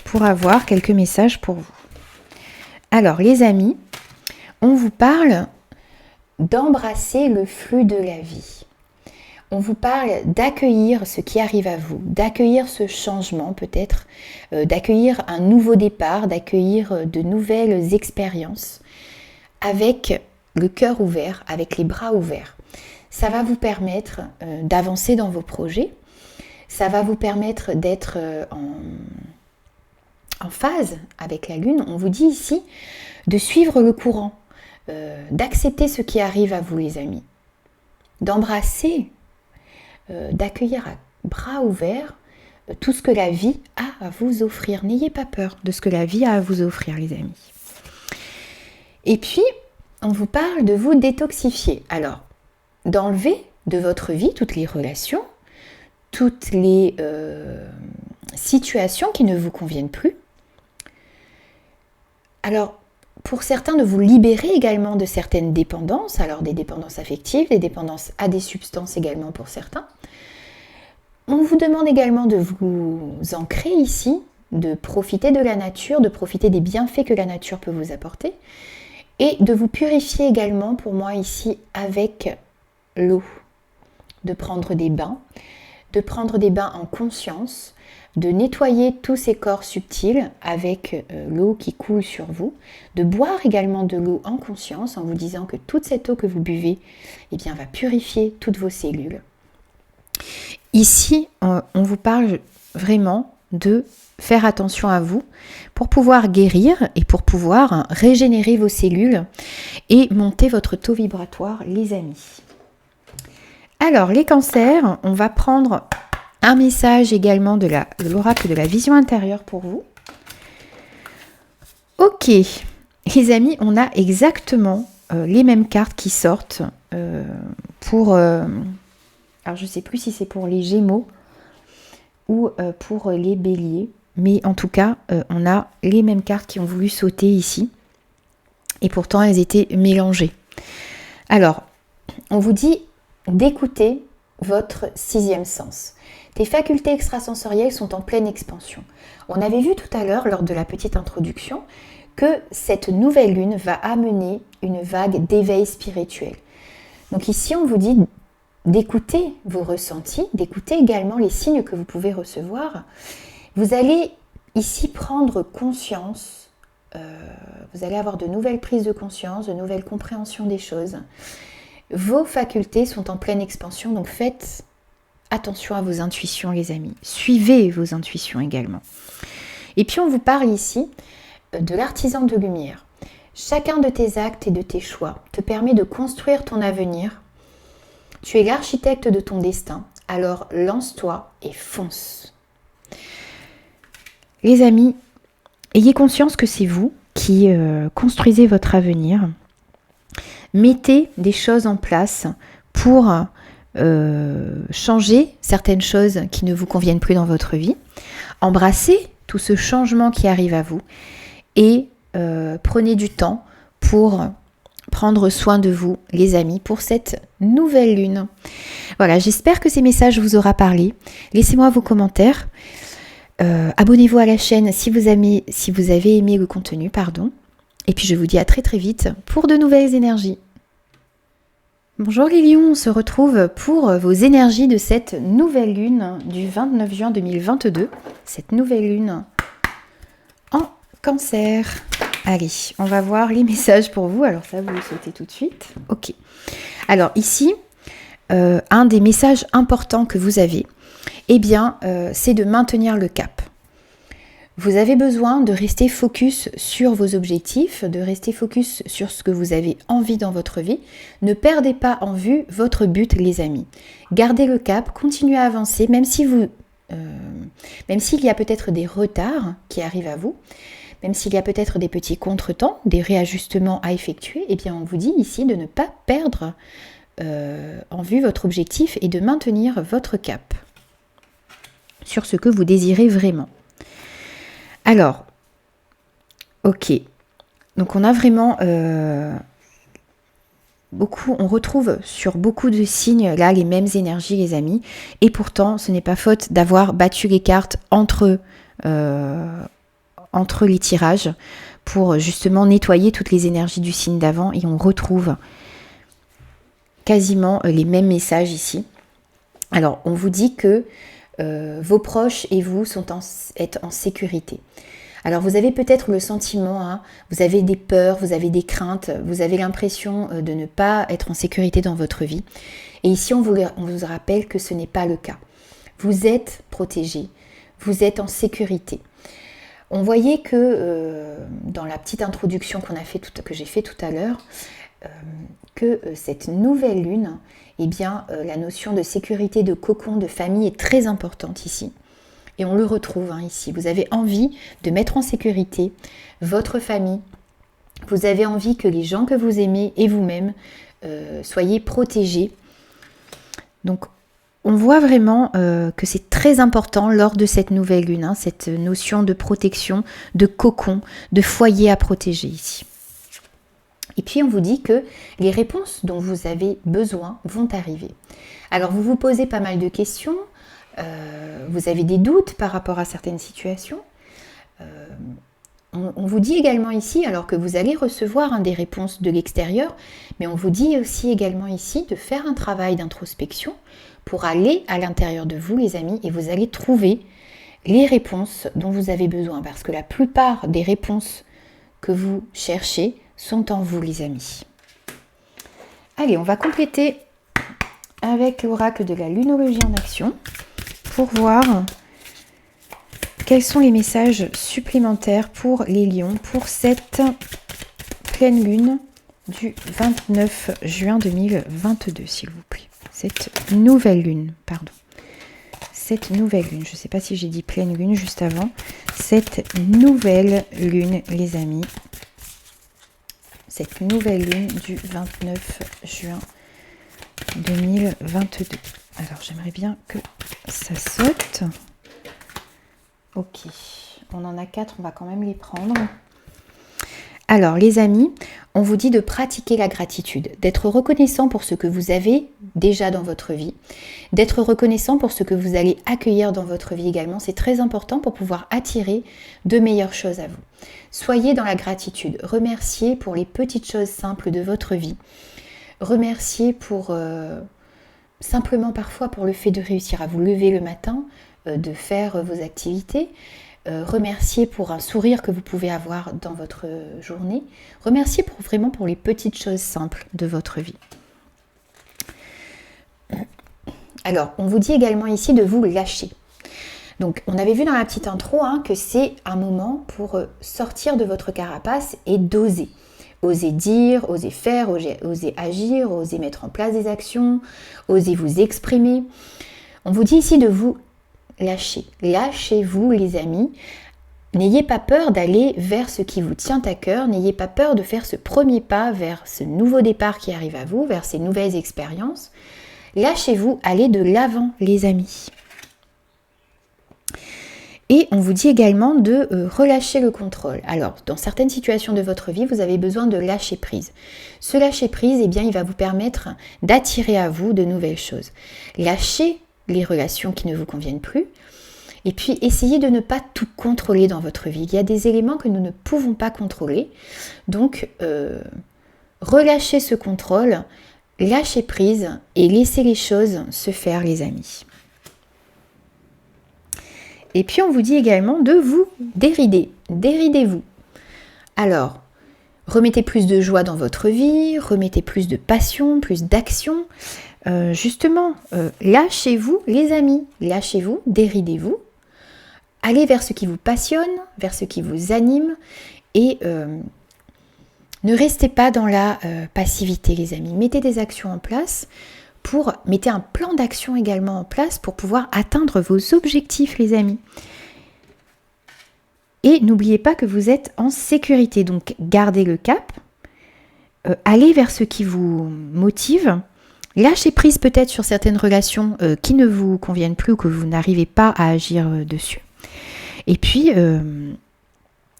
pour avoir quelques messages pour vous. Alors, les amis, on vous parle d'embrasser le flux de la vie. On vous parle d'accueillir ce qui arrive à vous, d'accueillir ce changement peut-être, d'accueillir un nouveau départ, d'accueillir de nouvelles expériences avec le cœur ouvert, avec les bras ouverts. Ça va vous permettre d'avancer dans vos projets, ça va vous permettre d'être en phase avec la Lune. On vous dit ici de suivre le courant, d'accepter ce qui arrive à vous, les amis, d'embrasser, d'accueillir à bras ouverts tout ce que la vie a à vous offrir. N'ayez pas peur de ce que la vie a à vous offrir, les amis. Et puis, on vous parle de vous détoxifier. Alors, d'enlever de votre vie toutes les relations, toutes les situations qui ne vous conviennent plus. Alors, pour certains, de vous libérer également de certaines dépendances, alors des dépendances affectives, des dépendances à des substances également pour certains. On vous demande également de vous ancrer ici, de profiter de la nature, de profiter des bienfaits que la nature peut vous apporter, et de vous purifier également, pour moi ici, avec l'eau, de prendre des bains en conscience, de nettoyer tous ces corps subtils avec l'eau qui coule sur vous, de boire également de l'eau en conscience en vous disant que toute cette eau que vous buvez va purifier toutes vos cellules. Ici, on vous parle vraiment de faire attention à vous pour pouvoir guérir et pour pouvoir régénérer vos cellules et monter votre taux vibratoire, les amis. Alors, les cancers, on va prendre un message également de l'oracle de la vision intérieure pour vous. Ok, les amis, on a exactement les mêmes cartes qui sortent pour... alors, je ne sais plus si c'est pour les Gémeaux ou pour les Béliers. Mais en tout cas, on a les mêmes cartes qui ont voulu sauter ici. Et pourtant, elles étaient mélangées. Alors, on vous dit d'écouter votre sixième sens. Tes facultés extrasensorielles sont en pleine expansion. On avait vu tout à l'heure, lors de la petite introduction, que cette nouvelle lune va amener une vague d'éveil spirituel. Donc ici, on vous dit d'écouter vos ressentis, d'écouter également les signes que vous pouvez recevoir. Vous allez ici prendre conscience, vous allez avoir de nouvelles prises de conscience, de nouvelles compréhensions des choses. Vos facultés sont en pleine expansion, donc faites attention à vos intuitions, les amis. Suivez vos intuitions également. Et puis on vous parle ici de l'artisan de lumière. Chacun de tes actes et de tes choix te permet de construire ton avenir. Tu es l'architecte de ton destin, alors lance-toi et fonce. Les amis, ayez conscience que c'est vous qui construisez votre avenir. Mettez des choses en place pour changer certaines choses qui ne vous conviennent plus dans votre vie. Embrassez tout ce changement qui arrive à vous et prenez du temps pour prendre soin de vous, les amis, pour cette nouvelle lune. Voilà, j'espère que ces messages vous auront parlé. Laissez-moi vos commentaires. Abonnez-vous à la chaîne si vous avez aimé le contenu, pardon. Et puis je vous dis à très très vite pour de nouvelles énergies. Bonjour les lions, on se retrouve pour vos énergies de cette nouvelle lune du 29 juin 2022. Cette nouvelle lune en cancer. Allez, on va voir les messages pour vous. Alors ça, vous le sautez tout de suite. Ok. Alors ici, un des messages importants que vous avez, c'est de maintenir le cap. Vous avez besoin de rester focus sur vos objectifs, de rester focus sur ce que vous avez envie dans votre vie. Ne perdez pas en vue votre but, les amis. Gardez le cap, continuez à avancer, même s'il y a peut-être des retards qui arrivent à vous, même s'il y a peut-être des petits contretemps, des réajustements à effectuer, on vous dit ici de ne pas perdre en vue votre objectif et de maintenir votre cap. sur ce que vous désirez vraiment. Alors, ok. Donc on a vraiment on retrouve sur beaucoup de signes là les mêmes énergies les amis. Et pourtant, ce n'est pas faute d'avoir battu les cartes entre les tirages pour justement nettoyer toutes les énergies du signe d'avant et on retrouve quasiment les mêmes messages ici. Alors, on vous dit que vos proches et vous êtes en sécurité. Alors, vous avez peut-être le sentiment, vous avez des peurs, vous avez des craintes, vous avez l'impression de ne pas être en sécurité dans votre vie. Et ici, on vous rappelle que ce n'est pas le cas. Vous êtes protégé, vous êtes en sécurité. On voyait que dans la petite introduction que j'ai fait tout à l'heure, que cette nouvelle lune, eh bien, la notion de sécurité, de cocon, de famille est très importante ici. Et on le retrouve ici. Vous avez envie de mettre en sécurité votre famille. Vous avez envie que les gens que vous aimez et vous-même soyez protégés. Donc, on voit vraiment que c'est très important lors de cette nouvelle lune, cette notion de protection, de cocon, de foyer à protéger ici. Et puis on vous dit que les réponses dont vous avez besoin vont arriver. Alors vous vous posez pas mal de questions, vous avez des doutes par rapport à certaines situations. On vous dit également ici, alors que vous allez recevoir des réponses de l'extérieur, mais on vous dit aussi également ici de faire un travail d'introspection pour aller à l'intérieur de vous les amis et vous allez trouver les réponses dont vous avez besoin parce que la plupart des réponses que vous cherchez sont en vous les amis. Allez, on va compléter avec l'oracle de la lunologie en action pour voir quels sont les messages supplémentaires pour les lions pour cette pleine lune du 29 juin 2022, s'il vous plaît. Cette nouvelle lune, pardon. Cette nouvelle lune, je ne sais pas si j'ai dit pleine lune juste avant. Cette nouvelle lune, les amis. Cette nouvelle lune du 29 juin 2022. Alors, j'aimerais bien que ça saute. Ok, on en a 4, on va quand même les prendre. Alors, les amis, on vous dit de pratiquer la gratitude, d'être reconnaissant pour ce que vous avez déjà dans votre vie, d'être reconnaissant pour ce que vous allez accueillir dans votre vie également. C'est très important pour pouvoir attirer de meilleures choses à vous. Soyez dans la gratitude, remerciez pour les petites choses simples de votre vie. Remerciez pour simplement parfois pour le fait de réussir à vous lever le matin, de faire vos activités. Remerciez pour un sourire que vous pouvez avoir dans votre journée. Remerciez vraiment pour les petites choses simples de votre vie. Alors, on vous dit également ici de vous lâcher. Donc, on avait vu dans la petite intro que c'est un moment pour sortir de votre carapace et d'oser. Oser dire, oser faire, oser agir, oser mettre en place des actions, oser vous exprimer. On vous dit ici de vous lâcher. Lâchez-vous les amis. N'ayez pas peur d'aller vers ce qui vous tient à cœur. N'ayez pas peur de faire ce premier pas vers ce nouveau départ qui arrive à vous, vers ces nouvelles expériences. Lâchez-vous, allez de l'avant les amis. Et on vous dit également de relâcher le contrôle. Alors, dans certaines situations de votre vie, vous avez besoin de lâcher prise. Ce lâcher prise, eh bien, il va vous permettre d'attirer à vous de nouvelles choses. Lâchez les relations qui ne vous conviennent plus. Et puis, essayez de ne pas tout contrôler dans votre vie. Il y a des éléments que nous ne pouvons pas contrôler. Donc, relâchez ce contrôle, lâchez prise et laissez les choses se faire, les amis. Et puis, on vous dit également de vous dérider. Déridez-vous. Alors, remettez plus de joie dans votre vie, remettez plus de passion, plus d'action. Justement, lâchez-vous les amis, lâchez-vous, déridez-vous, allez vers ce qui vous passionne, vers ce qui vous anime et ne restez pas dans la passivité les amis, mettez des actions en place, mettez un plan d'action également en place pour pouvoir atteindre vos objectifs les amis. Et n'oubliez pas que vous êtes en sécurité, donc gardez le cap, allez vers ce qui vous motive. Lâchez prise peut-être sur certaines relations qui ne vous conviennent plus ou que vous n'arrivez pas à agir dessus. Et puis,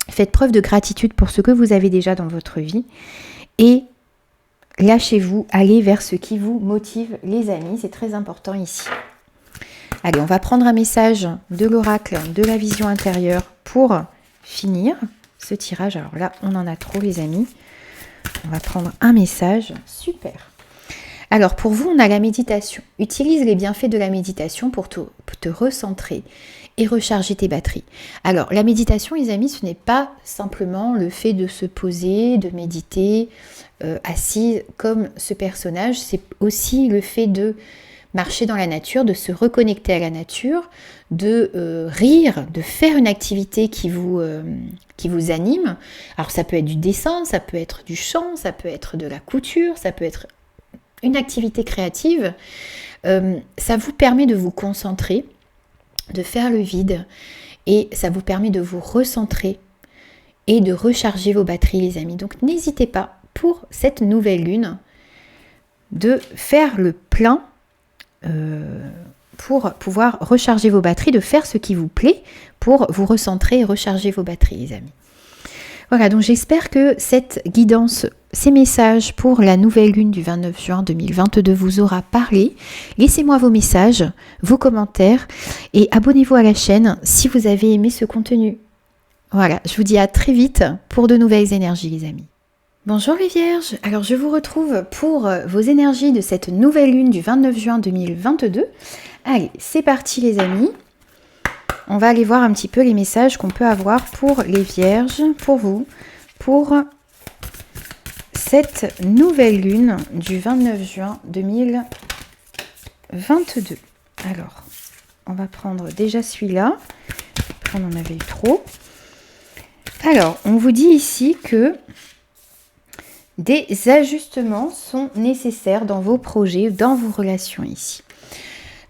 faites preuve de gratitude pour ce que vous avez déjà dans votre vie et lâchez-vous, allez vers ce qui vous motive, les amis, c'est très important ici. Allez, on va prendre un message de l'oracle, de la vision intérieure pour finir ce tirage. Alors là, on en a trop, les amis. On va prendre un message. Super. Alors, pour vous, on a la méditation. Utilise les bienfaits de la méditation pour te recentrer et recharger tes batteries. Alors, la méditation, les amis, ce n'est pas simplement le fait de se poser, de méditer assis comme ce personnage. C'est aussi le fait de marcher dans la nature, de se reconnecter à la nature, de rire, de faire une activité qui vous anime. Alors, ça peut être du dessin, ça peut être du chant, ça peut être de la couture, ça peut être une activité créative, ça vous permet de vous concentrer, de faire le vide et ça vous permet de vous recentrer et de recharger vos batteries, les amis. Donc n'hésitez pas pour cette nouvelle lune de faire le plein pour pouvoir recharger vos batteries, de faire ce qui vous plaît pour vous recentrer et recharger vos batteries, les amis. Voilà, donc j'espère que cette guidance, ces messages pour la nouvelle lune du 29 juin 2022 vous aura parlé. Laissez-moi vos messages, vos commentaires et abonnez-vous à la chaîne si vous avez aimé ce contenu. Voilà, je vous dis à très vite pour de nouvelles énergies, les amis. Bonjour les vierges, alors je vous retrouve pour vos énergies de cette nouvelle lune du 29 juin 2022. Allez, c'est parti les amis. On va aller voir un petit peu les messages qu'on peut avoir pour les vierges, pour vous, pour cette nouvelle lune du 29 juin 2022. Alors, on va prendre déjà celui-là. On en avait eu trop. Alors, on vous dit ici que des ajustements sont nécessaires dans vos projets, dans vos relations ici.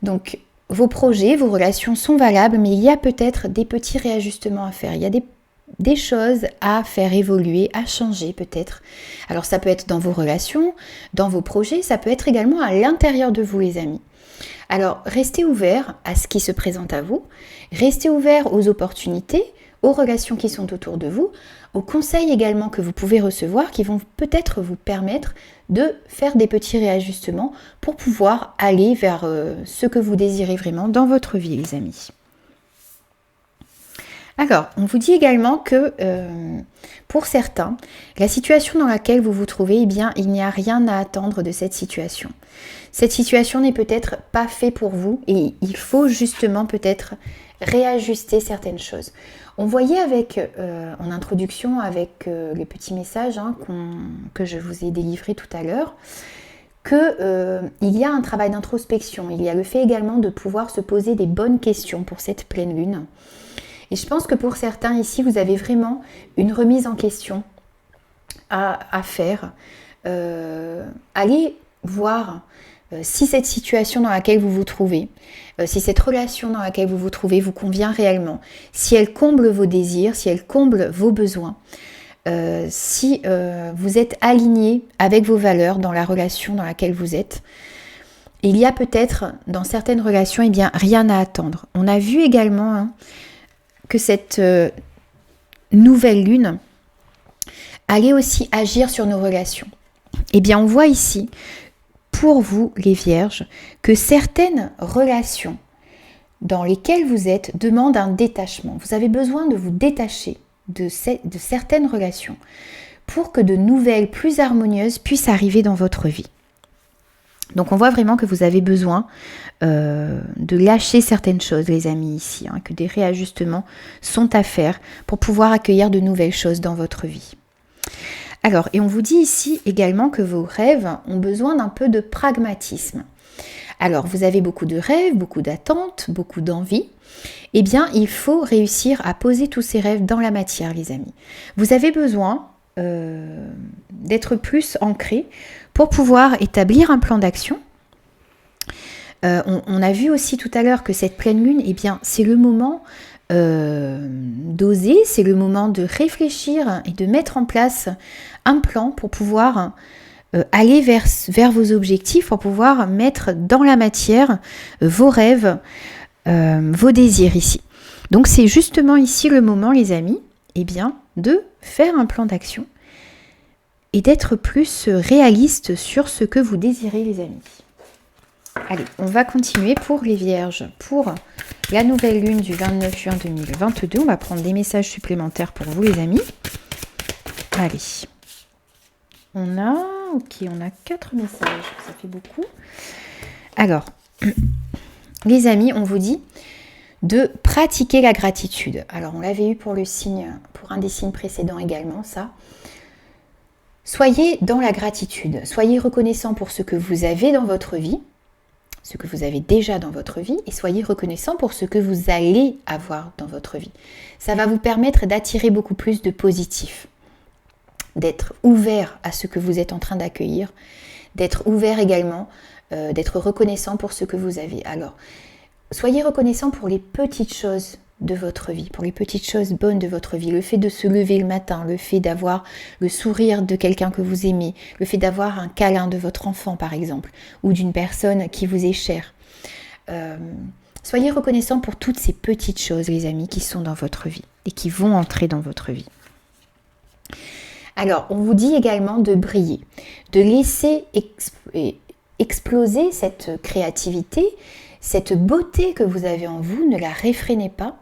Donc, vos projets, vos relations sont valables, mais il y a peut-être des petits réajustements à faire. Il y a des choses à faire évoluer, à changer peut-être. Alors ça peut être dans vos relations, dans vos projets, ça peut être également à l'intérieur de vous les amis. Alors restez ouverts à ce qui se présente à vous, restez ouverts aux opportunités, aux relations qui sont autour de vous, aux conseils également que vous pouvez recevoir qui vont peut-être vous permettre de faire des petits réajustements pour pouvoir aller vers ce que vous désirez vraiment dans votre vie les amis. Alors, on vous dit également que pour certains, la situation dans laquelle vous vous trouvez, eh bien, il n'y a rien à attendre de cette situation. Cette situation n'est peut-être pas faite pour vous et il faut justement peut-être réajuster certaines choses. On voyait en introduction avec les petits messages que je vous ai délivrés tout à l'heure, qu'il y a un travail d'introspection, il y a le fait également de pouvoir se poser des bonnes questions pour cette pleine lune. Et je pense que pour certains ici, vous avez vraiment une remise en question à faire. Allez voir si cette situation dans laquelle vous vous trouvez, si cette relation dans laquelle vous vous trouvez vous convient réellement, si elle comble vos désirs, si elle comble vos besoins, si vous êtes aligné avec vos valeurs dans la relation dans laquelle vous êtes. Il y a peut-être dans certaines relations, eh bien, rien à attendre. On a vu également que cette nouvelle lune allait aussi agir sur nos relations. Eh bien, on voit ici, pour vous les vierges, que certaines relations dans lesquelles vous êtes demandent un détachement. Vous avez besoin de vous détacher de certaines relations pour que de nouvelles, plus harmonieuses puissent arriver dans votre vie. Donc on voit vraiment que vous avez besoin de lâcher certaines choses les amis ici, que des réajustements sont à faire pour pouvoir accueillir de nouvelles choses dans votre vie. Alors, et on vous dit ici également que vos rêves ont besoin d'un peu de pragmatisme. Alors, vous avez beaucoup de rêves, beaucoup d'attentes, beaucoup d'envies. Eh bien, il faut réussir à poser tous ces rêves dans la matière, les amis. Vous avez besoin d'être plus ancré pour pouvoir établir un plan d'action. On a vu aussi tout à l'heure que cette pleine lune, eh bien, c'est le moment d'oser, c'est le moment de réfléchir et de mettre en place un plan pour pouvoir aller vers vos objectifs, pour pouvoir mettre dans la matière vos rêves, vos désirs ici. Donc c'est justement ici le moment, les amis, eh bien, de faire un plan d'action et d'être plus réaliste sur ce que vous désirez, les amis. Allez, on va continuer pour les vierges. Pour la nouvelle lune du 29 juin 2022, on va prendre des messages supplémentaires pour vous, les amis. Allez. On a 4 messages, ça fait beaucoup. Alors, les amis, on vous dit de pratiquer la gratitude. Alors, on l'avait eu pour un des signes précédents également, ça. Soyez dans la gratitude, soyez reconnaissant pour ce que vous avez dans votre vie, ce que vous avez déjà dans votre vie, et soyez reconnaissant pour ce que vous allez avoir dans votre vie. Ça va vous permettre d'attirer beaucoup plus de positif, d'être ouvert à ce que vous êtes en train d'accueillir, d'être ouvert également, d'être reconnaissant pour ce que vous avez. Alors, soyez reconnaissant pour les petites choses de votre vie, pour les petites choses bonnes de votre vie, le fait de se lever le matin, le fait d'avoir le sourire de quelqu'un que vous aimez, le fait d'avoir un câlin de votre enfant par exemple, ou d'une personne qui vous est chère. Soyez reconnaissant pour toutes ces petites choses, les amis, qui sont dans votre vie et qui vont entrer dans votre vie. Alors, on vous dit également de briller, de laisser exploser cette créativité, cette beauté que vous avez en vous, ne la réfrénez pas.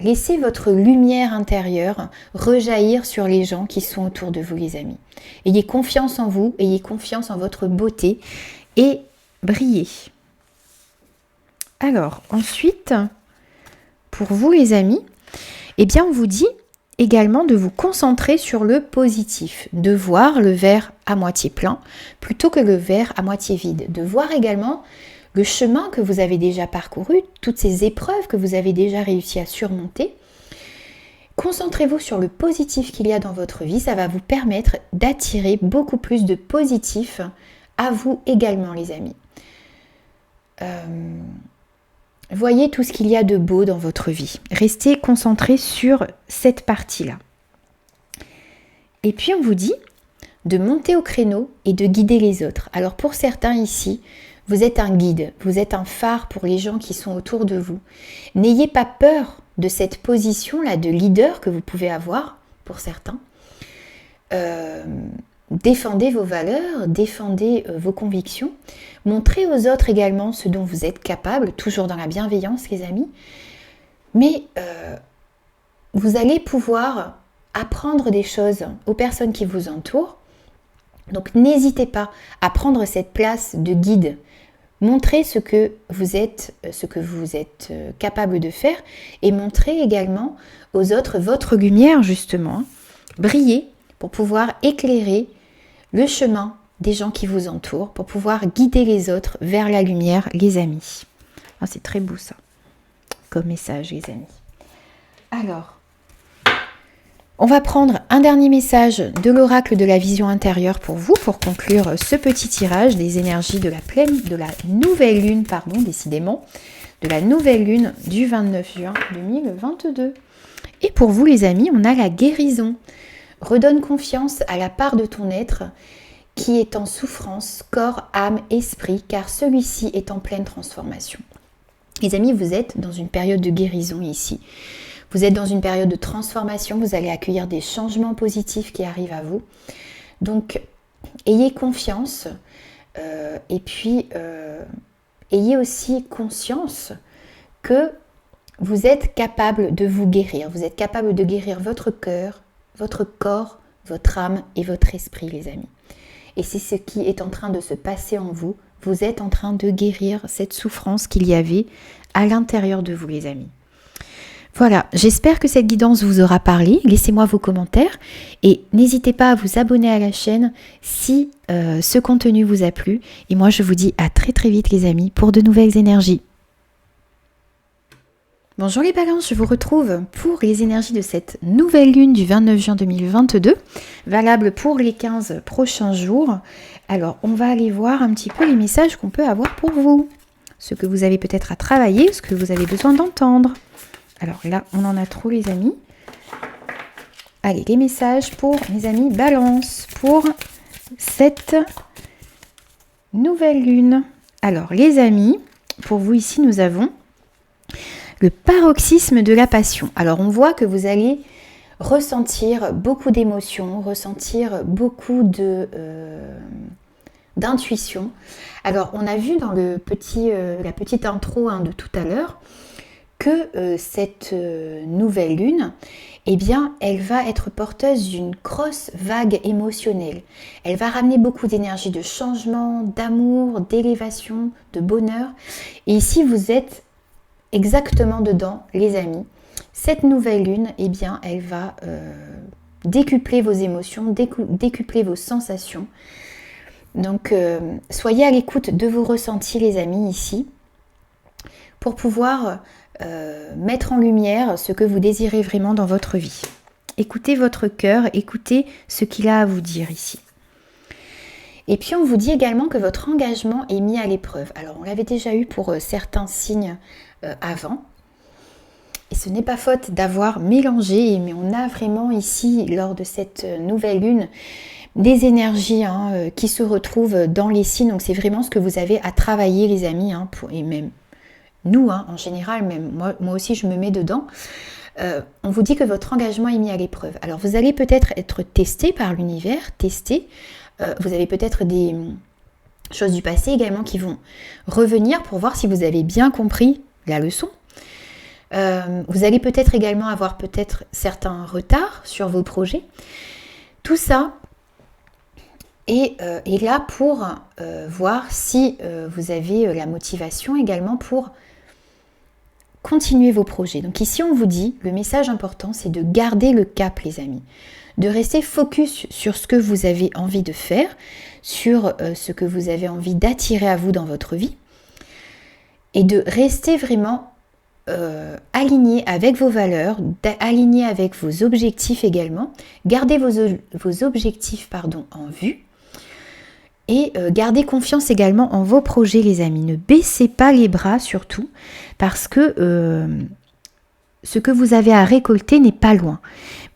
Laissez votre lumière intérieure rejaillir sur les gens qui sont autour de vous, les amis. Ayez confiance en vous, ayez confiance en votre beauté et brillez. Alors, ensuite, pour vous, les amis, eh bien, on vous dit également de vous concentrer sur le positif, de voir le verre à moitié plein plutôt que le verre à moitié vide, de voir également le chemin que vous avez déjà parcouru, toutes ces épreuves que vous avez déjà réussi à surmonter. Concentrez-vous sur le positif qu'il y a dans votre vie, ça va vous permettre d'attirer beaucoup plus de positif à vous également, les amis. Voyez tout ce qu'il y a de beau dans votre vie. Restez concentrés sur cette partie-là. Et puis on vous dit de monter au créneau et de guider les autres. Alors pour certains ici, vous êtes un guide, vous êtes un phare pour les gens qui sont autour de vous. N'ayez pas peur de cette position-là de leader que vous pouvez avoir pour certains. Défendez vos valeurs, défendez vos convictions. Montrez aux autres également ce dont vous êtes capable, toujours dans la bienveillance, les amis. Mais vous allez pouvoir apprendre des choses aux personnes qui vous entourent. Donc n'hésitez pas à prendre cette place de guide. Montrez ce que vous êtes capable de faire et montrez également aux autres votre lumière justement. Brillez pour pouvoir éclairer le chemin des gens qui vous entourent, pour pouvoir guider les autres vers la lumière, les amis. Ah, c'est très beau ça, comme message, les amis. Alors, on va prendre un dernier message de l'oracle de la vision intérieure pour vous, pour conclure ce petit tirage des énergies de la nouvelle lune, décidément, de la nouvelle lune du 29 juin 2022. Et pour vous, les amis, on a la guérison. Redonne confiance à la part de ton être qui est en souffrance, corps, âme, esprit, car celui-ci est en pleine transformation. Les amis, vous êtes dans une période de guérison ici. Vous êtes dans une période de transformation, vous allez accueillir des changements positifs qui arrivent à vous. Donc, ayez confiance et puis ayez aussi conscience que vous êtes capable de vous guérir. Vous êtes capable de guérir votre cœur, votre corps, votre âme et votre esprit, les amis. Et c'est ce qui est en train de se passer en vous. Vous êtes en train de guérir cette souffrance qu'il y avait à l'intérieur de vous, les amis. Voilà, j'espère que cette guidance vous aura parlé. Laissez-moi vos commentaires et n'hésitez pas à vous abonner à la chaîne si ce contenu vous a plu. Et moi, je vous dis à très très vite, les amis, pour de nouvelles énergies. Bonjour les balances, je vous retrouve pour les énergies de cette nouvelle lune du 29 juin 2022, valable pour les 15 prochains jours. Alors, on va aller voir un petit peu les messages qu'on peut avoir pour vous. Ce que vous avez peut-être à travailler, ce que vous avez besoin d'entendre. Alors là, on en a trop les amis. Allez, les messages pour mes amis balance pour cette nouvelle lune. Alors les amis, pour vous ici nous avons le paroxysme de la passion. Alors on voit que vous allez ressentir beaucoup d'émotions, ressentir beaucoup d'intuition. Alors on a vu dans la petite intro de tout à l'heure que cette nouvelle lune, eh bien, elle va être porteuse d'une grosse vague émotionnelle. Elle va ramener beaucoup d'énergie, de changement, d'amour, d'élévation, de bonheur. Et ici, vous êtes exactement dedans, les amis. Cette nouvelle lune, eh bien, elle va décupler vos émotions, décupler vos sensations. Donc, soyez à l'écoute de vos ressentis, les amis, ici, pour pouvoir mettre en lumière ce que vous désirez vraiment dans votre vie. Écoutez votre cœur, écoutez ce qu'il a à vous dire ici. Et puis on vous dit également que votre engagement est mis à l'épreuve. Alors on l'avait déjà eu pour certains signes avant. Et ce n'est pas faute d'avoir mélangé, mais on a vraiment ici, lors de cette nouvelle lune, des énergies qui se retrouvent dans les signes. Donc c'est vraiment ce que vous avez à travailler, les amis, et même nous, en général, même moi aussi je me mets dedans. On vous dit que votre engagement est mis à l'épreuve. Alors vous allez peut-être être testé par l'univers, testé. Vous avez peut-être des choses du passé également qui vont revenir pour voir si vous avez bien compris la leçon. Vous allez peut-être également avoir certains retards sur vos projets. Tout ça est là pour voir si vous avez la motivation également pour continuer vos projets. Donc ici on vous dit, le message important c'est de garder le cap, les amis, de rester focus sur ce que vous avez envie de faire, sur ce que vous avez envie d'attirer à vous dans votre vie, et de rester vraiment aligné avec vos valeurs, aligné avec vos objectifs également. Gardez vos objectifs en vue. Et gardez confiance également en vos projets, les amis. Ne baissez pas les bras surtout, parce que ce que vous avez à récolter n'est pas loin.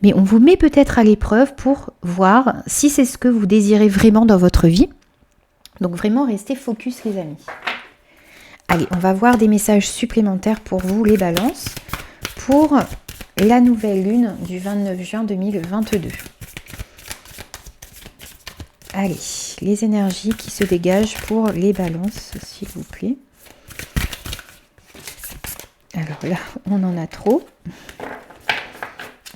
Mais on vous met peut-être à l'épreuve pour voir si c'est ce que vous désirez vraiment dans votre vie. Donc vraiment, restez focus, les amis. Allez, on va voir des messages supplémentaires pour vous, les balances, pour la nouvelle lune du 29 juin 2022. Allez, les énergies qui se dégagent pour les balances, s'il vous plaît. Alors là, on en a trop.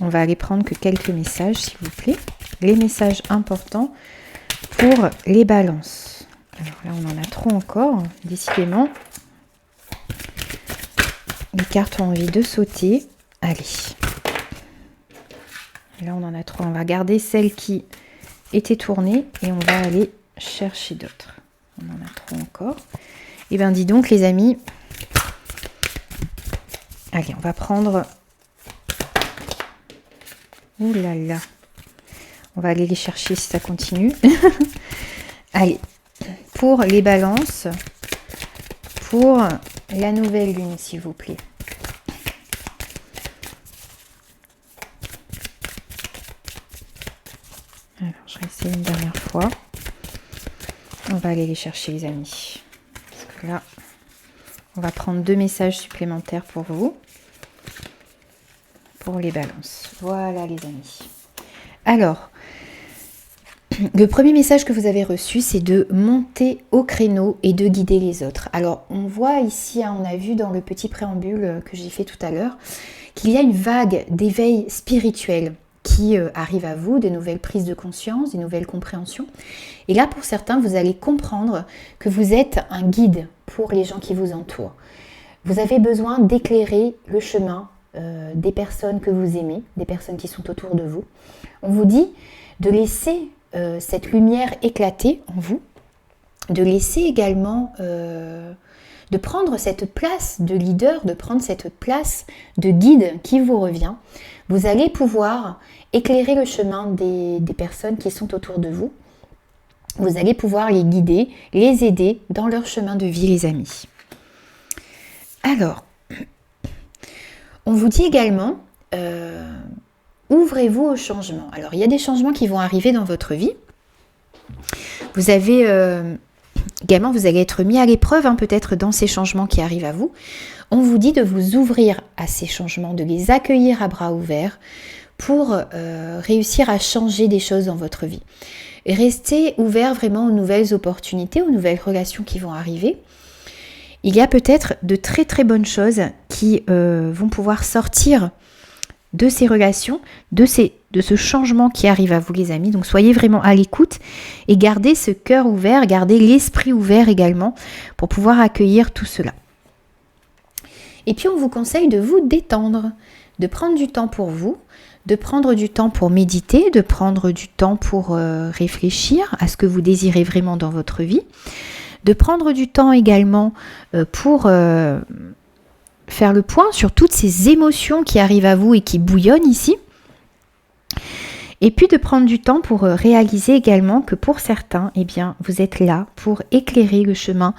On va aller prendre que quelques messages, s'il vous plaît. Les messages importants pour les balances. Alors là, on en a trop encore, décidément. Les cartes ont envie de sauter. Allez. Là, on en a trop. On va garder celles qui étaient tournées et on va aller chercher d'autres. On en a trop encore. Et bien, dis donc, les amis. Allez, on va prendre... Ouh là là. On va aller les chercher si ça continue. Allez. Pour les balances, pour la nouvelle lune, s'il vous plaît. Alors, je vais essayer une dernière fois. On va aller les chercher, les amis. Parce que là, on va prendre 2 messages supplémentaires pour vous. Pour les balances. Voilà, les amis. Alors, le premier message que vous avez reçu, c'est de monter au créneau et de guider les autres. Alors, on voit ici, on a vu dans le petit préambule que j'ai fait tout à l'heure, qu'il y a une vague d'éveil spirituel qui arrive à vous, de nouvelles prises de conscience, des nouvelles compréhensions. Et là, pour certains, vous allez comprendre que vous êtes un guide pour les gens qui vous entourent. Vous avez besoin d'éclairer le chemin des personnes que vous aimez, des personnes qui sont autour de vous. On vous dit de laisser cette lumière éclater en vous, de laisser également, de prendre cette place de leader, de prendre cette place de guide qui vous revient. Vous allez pouvoir éclairer le chemin des personnes qui sont autour de vous. Vous allez pouvoir les guider, les aider dans leur chemin de vie, les amis. Alors, on vous dit également, ouvrez-vous au changement. Alors, il y a des changements qui vont arriver dans votre vie. Vous avez également, vous allez être mis à l'épreuve, hein, peut-être dans ces changements qui arrivent à vous. On vous dit de vous ouvrir à ces changements, de les accueillir à bras ouverts pour réussir à changer des choses dans votre vie. Et restez ouvert vraiment aux nouvelles opportunités, aux nouvelles relations qui vont arriver. Il y a peut-être de très très bonnes choses qui vont pouvoir sortir de ces relations, de ce changement qui arrive à vous les amis. Donc soyez vraiment à l'écoute et gardez ce cœur ouvert, gardez l'esprit ouvert également pour pouvoir accueillir tout cela. Et puis on vous conseille de vous détendre, de prendre du temps pour vous, de prendre du temps pour méditer, de prendre du temps pour réfléchir à ce que vous désirez vraiment dans votre vie, de prendre du temps également pour faire le point sur toutes ces émotions qui arrivent à vous et qui bouillonnent ici. Et puis de prendre du temps pour réaliser également que pour certains, eh bien, vous êtes là pour éclairer le chemin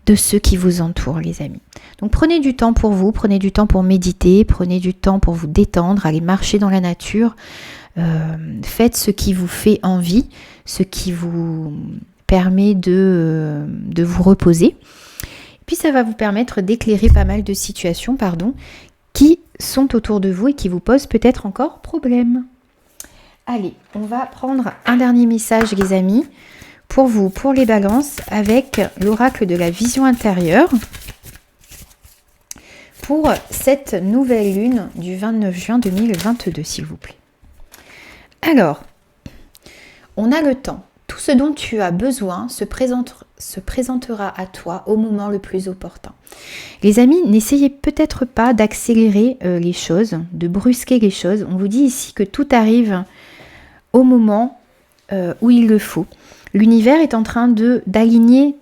de ceux qui vous entourent, les amis. Donc prenez du temps pour vous, prenez du temps pour méditer, prenez du temps pour vous détendre, aller marcher dans la nature, faites ce qui vous fait envie, ce qui vous permet de vous reposer. Puis ça va vous permettre d'éclairer pas mal de situations, qui sont autour de vous et qui vous posent peut-être encore problème. Allez, on va prendre un dernier message, les amis, pour vous, pour les balances, avec l'oracle de la vision intérieure, pour cette nouvelle lune du 29 juin 2022, s'il vous plaît. Alors, on a le temps. Tout ce dont tu as besoin se présentera à toi au moment le plus opportun. Les amis, n'essayez peut-être pas d'accélérer les choses, de brusquer les choses. On vous dit ici que tout arrive au moment où il le faut. L'univers est en train d'aligner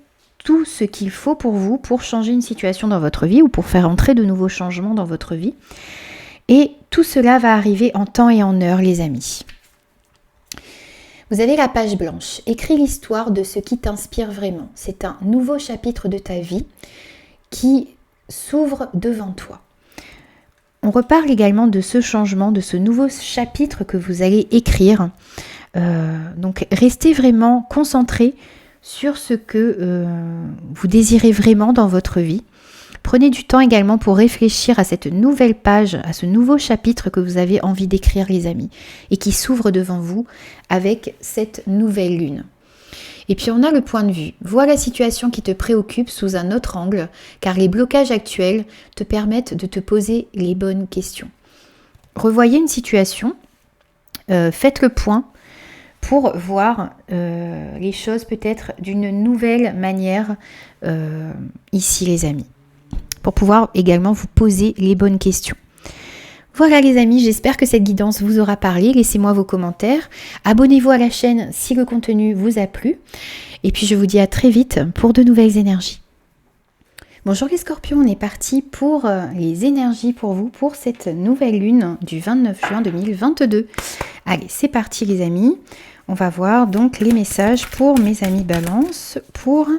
tout ce qu'il faut pour vous pour changer une situation dans votre vie ou pour faire entrer de nouveaux changements dans votre vie. Et tout cela va arriver en temps et en heure, les amis. Vous avez la page blanche. Écris l'histoire de ce qui t'inspire vraiment. C'est un nouveau chapitre de ta vie qui s'ouvre devant toi. On reparle également de ce changement, de ce nouveau chapitre que vous allez écrire. Donc restez vraiment concentrés sur ce que vous désirez vraiment dans votre vie. Prenez du temps également pour réfléchir à cette nouvelle page, à ce nouveau chapitre que vous avez envie d'écrire, les amis, et qui s'ouvre devant vous avec cette nouvelle lune. Et puis on a le point de vue. Vois la situation qui te préoccupe sous un autre angle, car les blocages actuels te permettent de te poser les bonnes questions. Revoyez une situation, faites le point pour voir les choses peut-être d'une nouvelle manière ici, les amis. Pour pouvoir également vous poser les bonnes questions. Voilà les amis, j'espère que cette guidance vous aura parlé. Laissez-moi vos commentaires. Abonnez-vous à la chaîne si le contenu vous a plu. Et puis je vous dis à très vite pour de nouvelles énergies. Bonjour les scorpions, on est parti pour les énergies pour vous pour cette nouvelle lune du 29 juin 2022. Allez, c'est parti les amis. On va voir donc les messages pour mes amis Balance pour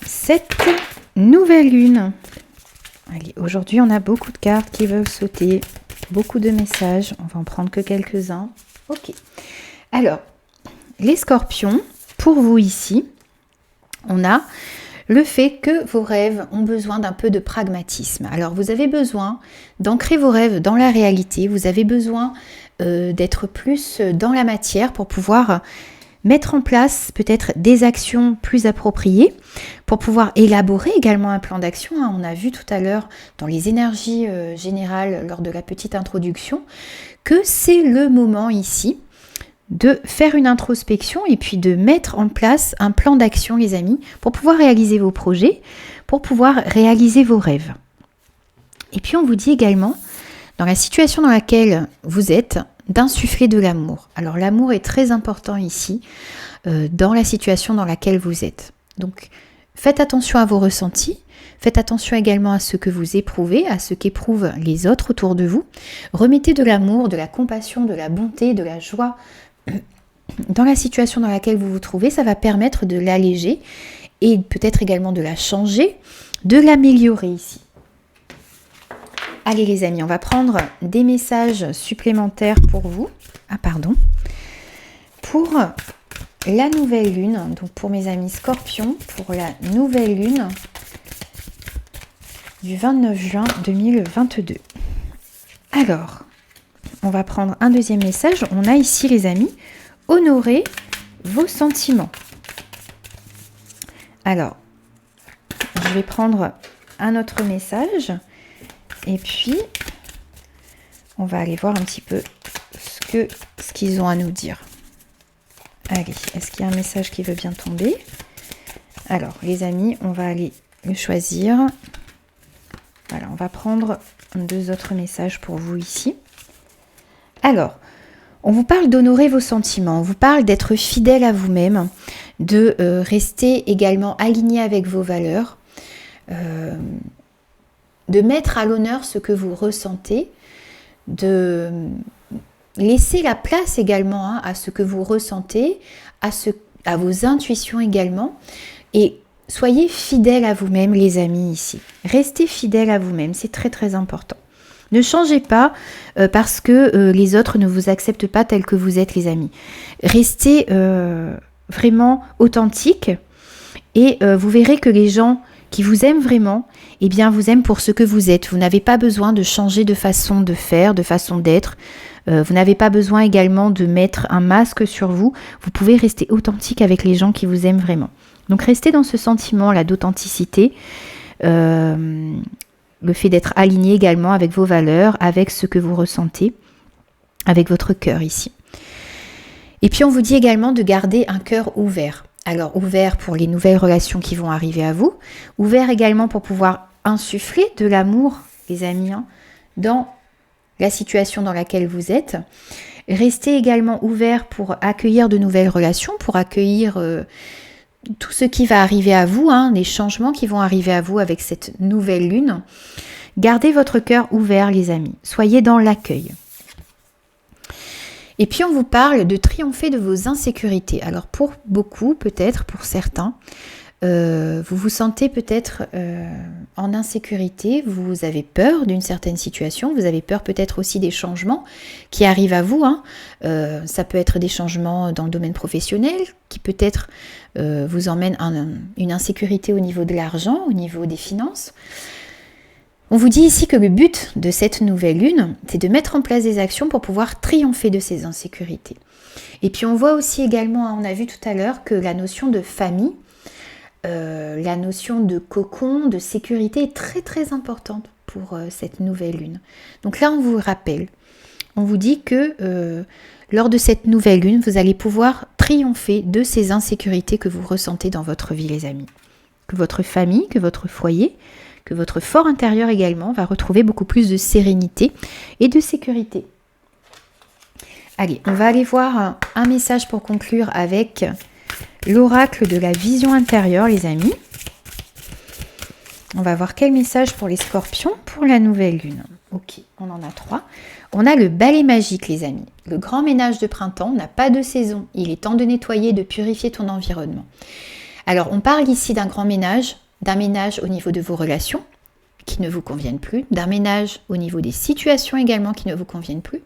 cette nouvelle lune. Allez, aujourd'hui, on a beaucoup de cartes qui veulent sauter, beaucoup de messages. On va en prendre que quelques-uns. Ok. Alors, les scorpions, pour vous ici, on a le fait que vos rêves ont besoin d'un peu de pragmatisme. Alors, vous avez besoin d'ancrer vos rêves dans la réalité. Vous avez besoin d'être plus dans la matière pour pouvoir mettre en place peut-être des actions plus appropriées pour pouvoir élaborer également un plan d'action. On a vu tout à l'heure dans les énergies générales lors de la petite introduction que c'est le moment ici de faire une introspection et puis de mettre en place un plan d'action, les amis, pour pouvoir réaliser vos projets, pour pouvoir réaliser vos rêves. Et puis on vous dit également, dans la situation dans laquelle vous êtes, d'insuffler de l'amour. Alors l'amour est très important ici, dans la situation dans laquelle vous êtes. Donc faites attention à vos ressentis, faites attention également à ce que vous éprouvez, à ce qu'éprouvent les autres autour de vous. Remettez de l'amour, de la compassion, de la bonté, de la joie dans la situation dans laquelle vous vous trouvez. Ça va permettre de l'alléger et peut-être également de la changer, de l'améliorer ici. Allez les amis, on va prendre des messages supplémentaires pour vous. Pour la nouvelle lune, donc pour mes amis Scorpions, pour la nouvelle lune du 29 juin 2022. Alors, on va prendre un deuxième message. On a ici, les amis, honorer vos sentiments. Alors, je vais prendre un autre message et puis on va aller voir un petit peu ce qu'ils ont à nous dire. Allez, est-ce qu'il y a un message qui veut bien tomber? Alors, les amis, on va aller le choisir. Voilà, on va prendre 2 autres messages pour vous ici. Alors, on vous parle d'honorer vos sentiments, on vous parle d'être fidèle à vous-même, de rester également aligné avec vos valeurs, de mettre à l'honneur ce que vous ressentez, de laisser la place également à ce que vous ressentez, à vos intuitions également, et soyez fidèles à vous-même, les amis, ici. Restez fidèles à vous-même, c'est très très important. Ne changez pas parce que les autres ne vous acceptent pas tel que vous êtes, les amis. Restez vraiment authentique et vous verrez que les gens qui vous aiment vraiment, eh bien, vous aiment pour ce que vous êtes. Vous n'avez pas besoin de changer de façon de faire, de façon d'être. Vous n'avez pas besoin également de mettre un masque sur vous. Vous pouvez rester authentique avec les gens qui vous aiment vraiment. Donc, restez dans ce sentiment-là d'authenticité. Le fait d'être aligné également avec vos valeurs, avec ce que vous ressentez, avec votre cœur ici. Et puis, on vous dit également de garder un cœur ouvert. Alors, ouvert pour les nouvelles relations qui vont arriver à vous. Ouvert également pour pouvoir insuffler de l'amour, les amis, dans la situation dans laquelle vous êtes. Restez également ouvert pour accueillir de nouvelles relations, pour accueillir tout ce qui va arriver à vous, les changements qui vont arriver à vous avec cette nouvelle lune. Gardez votre cœur ouvert, les amis. Soyez dans l'accueil. Et puis on vous parle de triompher de vos insécurités. Alors pour beaucoup, peut-être pour certains, vous vous sentez peut-être en insécurité, vous avez peur d'une certaine situation, vous avez peur peut-être aussi des changements qui arrivent à vous. Ça peut être des changements dans le domaine professionnel qui peut-être vous emmènent une insécurité au niveau de l'argent, au niveau des finances. On vous dit ici que le but de cette nouvelle lune, c'est de mettre en place des actions pour pouvoir triompher de ces insécurités. Et puis on voit aussi également, on a vu tout à l'heure, que la notion de famille, la notion de cocon, de sécurité est très très importante pour cette nouvelle lune. Donc là on vous rappelle, on vous dit que lors de cette nouvelle lune, vous allez pouvoir triompher de ces insécurités que vous ressentez dans votre vie, les amis. Que votre famille, que votre foyer, que votre fort intérieur également va retrouver beaucoup plus de sérénité et de sécurité. Allez, on va aller voir un message pour conclure avec l'oracle de la vision intérieure, les amis. On va voir quel message pour les scorpions pour la nouvelle lune. Ok, on en a 3. On a le balai magique, les amis. Le grand ménage de printemps n'a pas de saison. Il est temps de nettoyer, de purifier ton environnement. Alors, on parle ici d'un grand ménage, d'un ménage au niveau de vos relations qui ne vous conviennent plus, d'un ménage au niveau des situations également qui ne vous conviennent plus,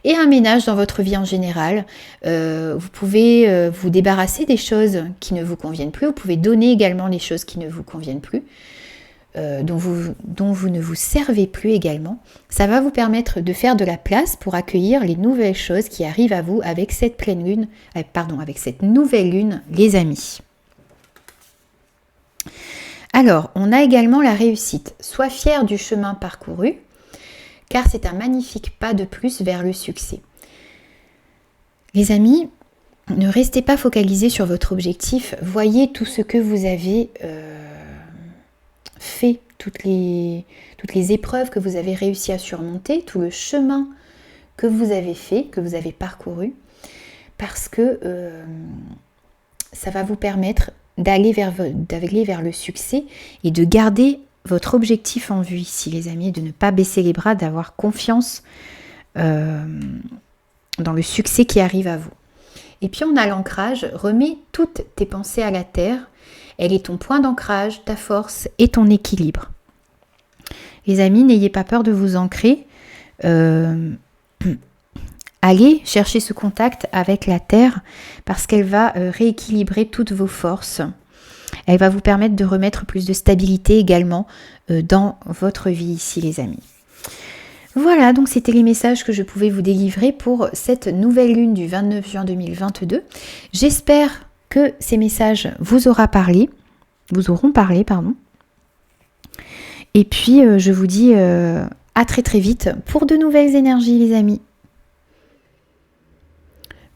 et un ménage dans votre vie en général. Vous pouvez vous débarrasser des choses qui ne vous conviennent plus, vous pouvez donner également les choses qui ne vous conviennent plus, dont vous ne vous servez plus également. Ça va vous permettre de faire de la place pour accueillir les nouvelles choses qui arrivent à vous avec cette pleine lune, avec cette nouvelle lune, les amis. Alors, on a également la réussite. Sois fier du chemin parcouru, car c'est un magnifique pas de plus vers le succès. Les amis, ne restez pas focalisés sur votre objectif. Voyez tout ce que vous avez fait, toutes les épreuves que vous avez réussi à surmonter, tout le chemin que vous avez fait, que vous avez parcouru, parce que ça va vous permettre d'aller vers le succès et de garder votre objectif en vue ici, les amis, de ne pas baisser les bras, d'avoir confiance dans le succès qui arrive à vous. Et puis on a l'ancrage, remets toutes tes pensées à la terre, elle est ton point d'ancrage, ta force et ton équilibre. Les amis, n'ayez pas peur de vous ancrer, allez chercher ce contact avec la Terre parce qu'elle va rééquilibrer toutes vos forces. Elle va vous permettre de remettre plus de stabilité également dans votre vie ici, les amis. Voilà, donc c'était les messages que je pouvais vous délivrer pour cette nouvelle lune du 29 juin 2022. J'espère que ces messages vous auront parlé, pardon. Et puis, je vous dis à très très vite pour de nouvelles énergies, les amis.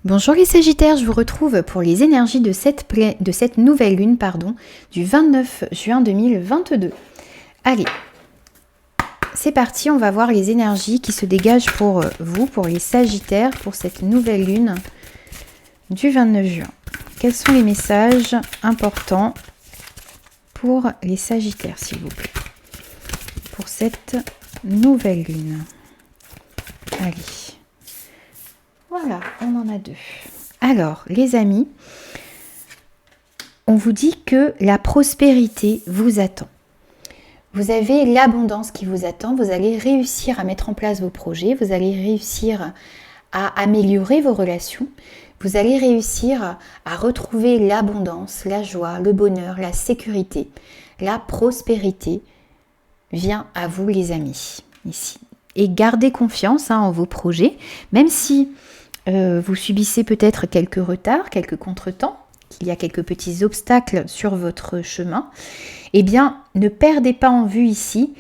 Bonjour les Sagittaires, je vous retrouve pour les énergies de cette nouvelle lune, du 29 juin 2022. Allez, c'est parti, on va voir les énergies qui se dégagent pour vous, pour les Sagittaires, pour cette nouvelle lune du 29 juin. Quels sont les messages importants pour les Sagittaires, s'il vous plaît, pour cette nouvelle lune? Allez. Voilà, on en a deux. Alors, les amis, on vous dit que la prospérité vous attend. Vous avez l'abondance qui vous attend. Vous allez réussir à mettre en place vos projets. Vous allez réussir à améliorer vos relations. Vous allez réussir à retrouver l'abondance, la joie, le bonheur, la sécurité. La prospérité vient à vous, les amis, ici. Et gardez confiance en vos projets, même si vous subissez peut-être quelques retards, quelques contretemps, qu'il y a quelques petits obstacles sur votre chemin, eh bien, ne perdez pas en vue ici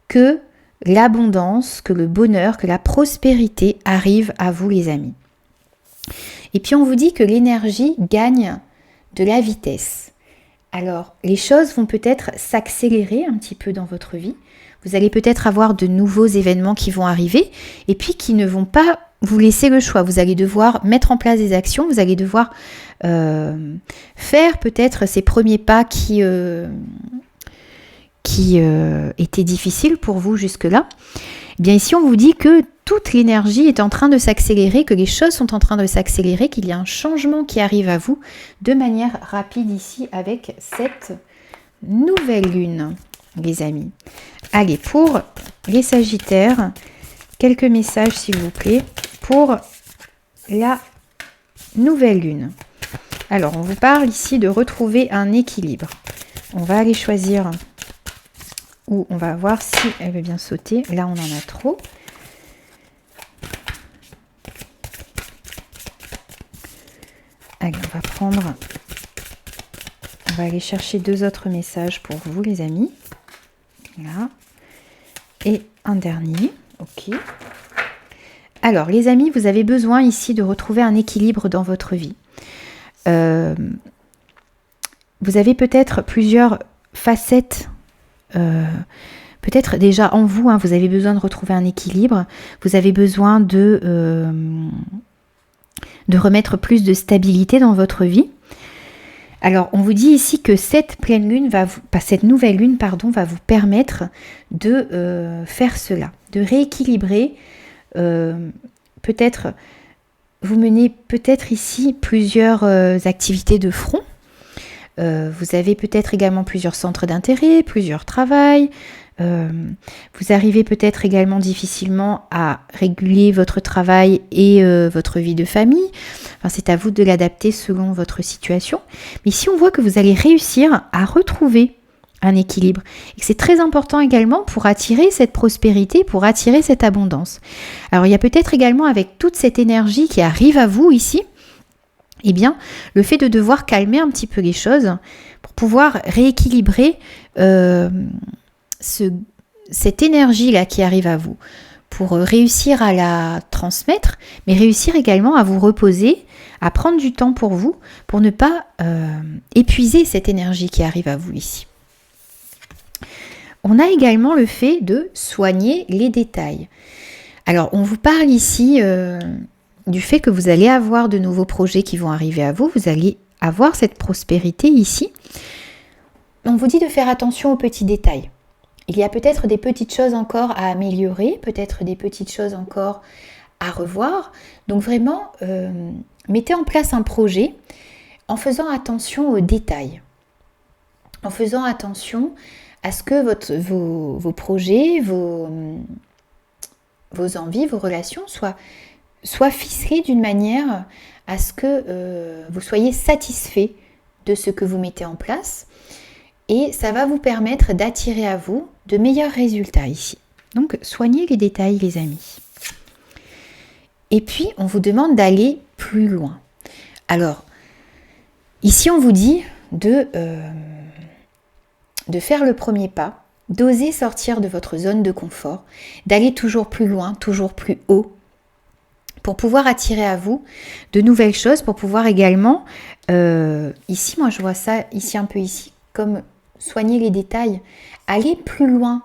que l'abondance, que le bonheur, que la prospérité arrive à vous, les amis. Et puis, on vous dit que l'énergie gagne de la vitesse. Alors, les choses vont peut-être s'accélérer un petit peu dans votre vie. Vous allez peut-être avoir de nouveaux événements qui vont arriver et puis qui ne vont pas vous laisser le choix. Vous allez devoir mettre en place des actions, vous allez devoir faire peut-être ces premiers pas qui étaient difficiles pour vous jusque-là. Eh bien ici, on vous dit que toute l'énergie est en train de s'accélérer, que les choses sont en train de s'accélérer, qu'il y a un changement qui arrive à vous de manière rapide ici avec cette nouvelle lune, les amis. Allez, pour les Sagittaires, quelques messages s'il vous plaît pour la nouvelle lune. Alors, on vous parle ici de retrouver un équilibre. On va aller choisir, ou on va voir si elle veut bien sauter. Là, on en a trop. Allez, on va aller chercher deux autres messages pour vous, les amis. Là. Et un dernier. Ok. Alors, les amis, vous avez besoin ici de retrouver un équilibre dans votre vie. Vous avez peut-être plusieurs facettes, peut-être déjà en vous, vous avez besoin de retrouver un équilibre. Vous avez besoin de remettre plus de stabilité dans votre vie. Alors, on vous dit ici que cette pleine lune cette nouvelle lune, va vous permettre de faire cela, de rééquilibrer. Peut-être, vous menez peut-être ici plusieurs activités de front. Vous avez peut-être également plusieurs centres d'intérêt, plusieurs travails. Vous arrivez peut-être également difficilement à réguler votre travail et votre vie de famille. Enfin, c'est à vous de l'adapter selon votre situation. Mais ici, on voit que vous allez réussir à retrouver un équilibre. Et c'est très important également pour attirer cette prospérité, pour attirer cette abondance. Alors, il y a peut-être également avec toute cette énergie qui arrive à vous ici, eh bien, le fait de devoir calmer un petit peu les choses pour pouvoir rééquilibrer cette énergie-là qui arrive à vous, pour réussir à la transmettre, mais réussir également à vous reposer, à prendre du temps pour vous, pour ne pas épuiser cette énergie qui arrive à vous ici. On a également le fait de soigner les détails. Alors, on vous parle ici du fait que vous allez avoir de nouveaux projets qui vont arriver à vous, vous allez avoir cette prospérité ici. On vous dit de faire attention aux petits détails. Il y a peut-être des petites choses encore à améliorer, peut-être des petites choses encore à revoir. Donc vraiment, mettez en place un projet en faisant attention aux détails, en faisant attention à ce que vos projets, vos envies, vos relations soient soit ficelé d'une manière à ce que vous soyez satisfait de ce que vous mettez en place. Et ça va vous permettre d'attirer à vous de meilleurs résultats ici. Donc, soignez les détails, les amis. Et puis, on vous demande d'aller plus loin. Alors, ici, on vous dit de faire le premier pas, d'oser sortir de votre zone de confort, d'aller toujours plus loin, toujours plus haut, pour pouvoir attirer à vous de nouvelles choses, pour pouvoir également, ici, moi je vois ça, ici un peu ici, comme soigner les détails, aller plus loin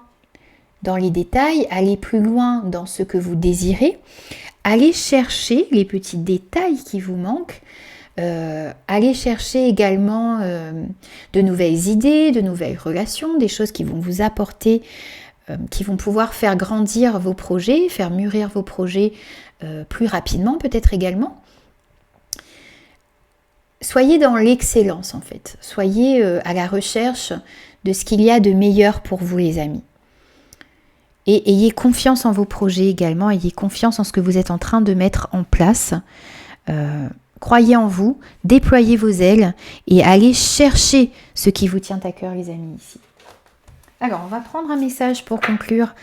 dans les détails, aller plus loin dans ce que vous désirez, aller chercher les petits détails qui vous manquent, aller chercher également de nouvelles idées, de nouvelles relations, des choses qui vont vous apporter, qui vont pouvoir faire grandir vos projets, faire mûrir vos projets plus rapidement peut-être également. Soyez dans l'excellence en fait, soyez à la recherche de ce qu'il y a de meilleur pour vous les amis. Et ayez confiance en vos projets également, ayez confiance en ce que vous êtes en train de mettre en place. Croyez en vous, déployez vos ailes et allez chercher ce qui vous tient à cœur les amis ici. Alors on va prendre un message pour conclure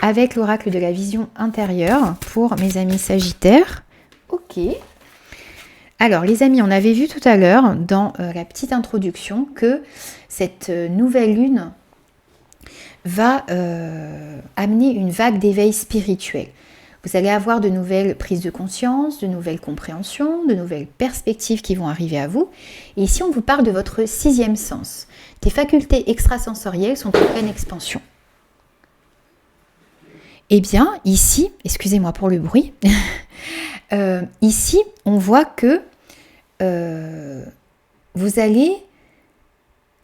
avec l'oracle de la vision intérieure pour mes amis sagittaires. Ok. Alors les amis, on avait vu tout à l'heure dans la petite introduction que cette nouvelle lune va amener une vague d'éveil spirituel. Vous allez avoir de nouvelles prises de conscience, de nouvelles compréhensions, de nouvelles perspectives qui vont arriver à vous. Et ici, on vous parle de votre 6e sens. Tes facultés extrasensorielles sont en pleine expansion. Eh bien, ici, excusez-moi pour le bruit, ici, on voit que vous allez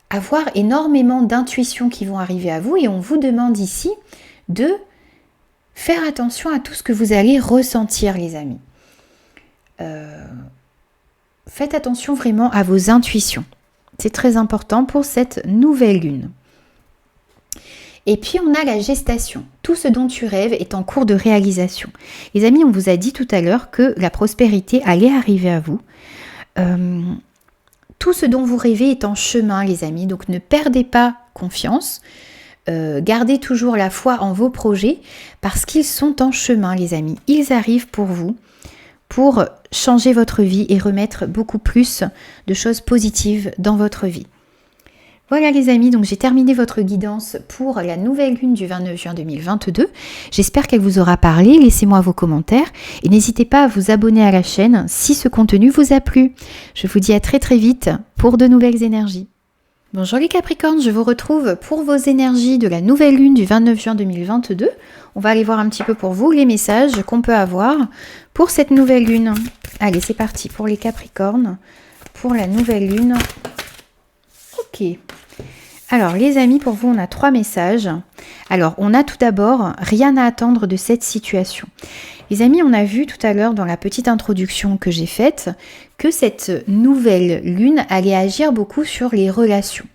avoir énormément d'intuitions qui vont arriver à vous et on vous demande ici de faire attention à tout ce que vous allez ressentir les amis. Faites attention vraiment à vos intuitions. C'est très important pour cette nouvelle lune. Et puis on a la gestation. Tout ce dont tu rêves est en cours de réalisation. Les amis, on vous a dit tout à l'heure que la prospérité allait arriver à vous. Tout ce dont vous rêvez est en chemin les amis, donc ne perdez pas confiance. Gardez toujours la foi en vos projets parce qu'ils sont en chemin les amis. Ils arrivent pour vous, pour changer votre vie et remettre beaucoup plus de choses positives dans votre vie. Voilà les amis, donc j'ai terminé votre guidance pour la nouvelle lune du 29 juin 2022. J'espère qu'elle vous aura parlé, laissez-moi vos commentaires et n'hésitez pas à vous abonner à la chaîne si ce contenu vous a plu. Je vous dis à très très vite pour de nouvelles énergies. Bonjour les Capricornes, je vous retrouve pour vos énergies de la nouvelle lune du 29 juin 2022. On va aller voir un petit peu pour vous les messages qu'on peut avoir pour cette nouvelle lune. Allez, c'est parti pour les Capricornes, pour la nouvelle lune. Ok. Alors les amis, pour vous, on a 3 messages. Alors, on a tout d'abord rien à attendre de cette situation. Les amis, on a vu tout à l'heure dans la petite introduction que j'ai faite que cette nouvelle lune allait agir beaucoup sur les relations.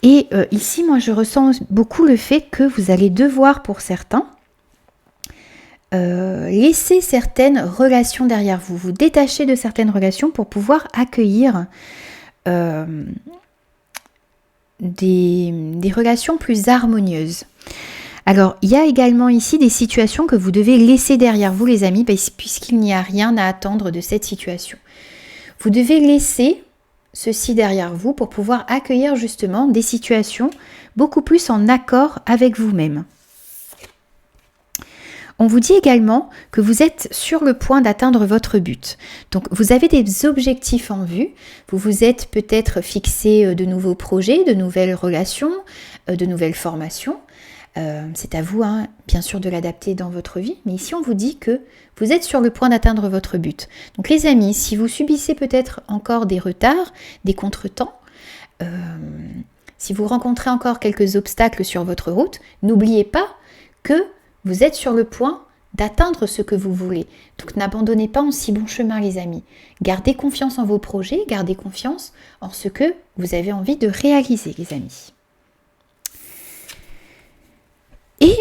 Et ici, moi, je ressens beaucoup le fait que vous allez devoir, pour certains, laisser certaines relations derrière vous, vous détacher de certaines relations pour pouvoir accueillir des relations plus harmonieuses. Alors, il y a également ici des situations que vous devez laisser derrière vous, les amis, puisqu'il n'y a rien à attendre de cette situation. Vous devez laisser ceci derrière vous pour pouvoir accueillir justement des situations beaucoup plus en accord avec vous-même. On vous dit également que vous êtes sur le point d'atteindre votre but. Donc vous avez des objectifs en vue, vous vous êtes peut-être fixé de nouveaux projets, de nouvelles relations, de nouvelles formations. C'est à vous, hein, bien sûr, de l'adapter dans votre vie. Mais ici, on vous dit que vous êtes sur le point d'atteindre votre but. Donc les amis, si vous subissez peut-être encore des retards, des contretemps, si vous rencontrez encore quelques obstacles sur votre route, n'oubliez pas que vous êtes sur le point d'atteindre ce que vous voulez. Donc n'abandonnez pas en si bon chemin les amis. Gardez confiance en vos projets, gardez confiance en ce que vous avez envie de réaliser les amis. Et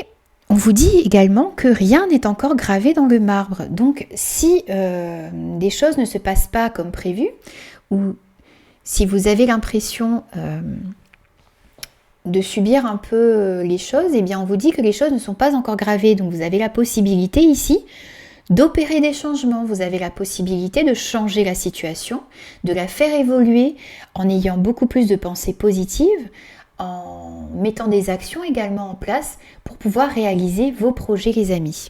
On vous dit également que rien n'est encore gravé dans le marbre. Donc si des choses ne se passent pas comme prévu, ou si vous avez l'impression de subir un peu les choses, eh bien on vous dit que les choses ne sont pas encore gravées. Donc vous avez la possibilité ici d'opérer des changements. Vous avez la possibilité de changer la situation, de la faire évoluer en ayant beaucoup plus de pensées positives, en mettant des actions également en place pour pouvoir réaliser vos projets, les amis.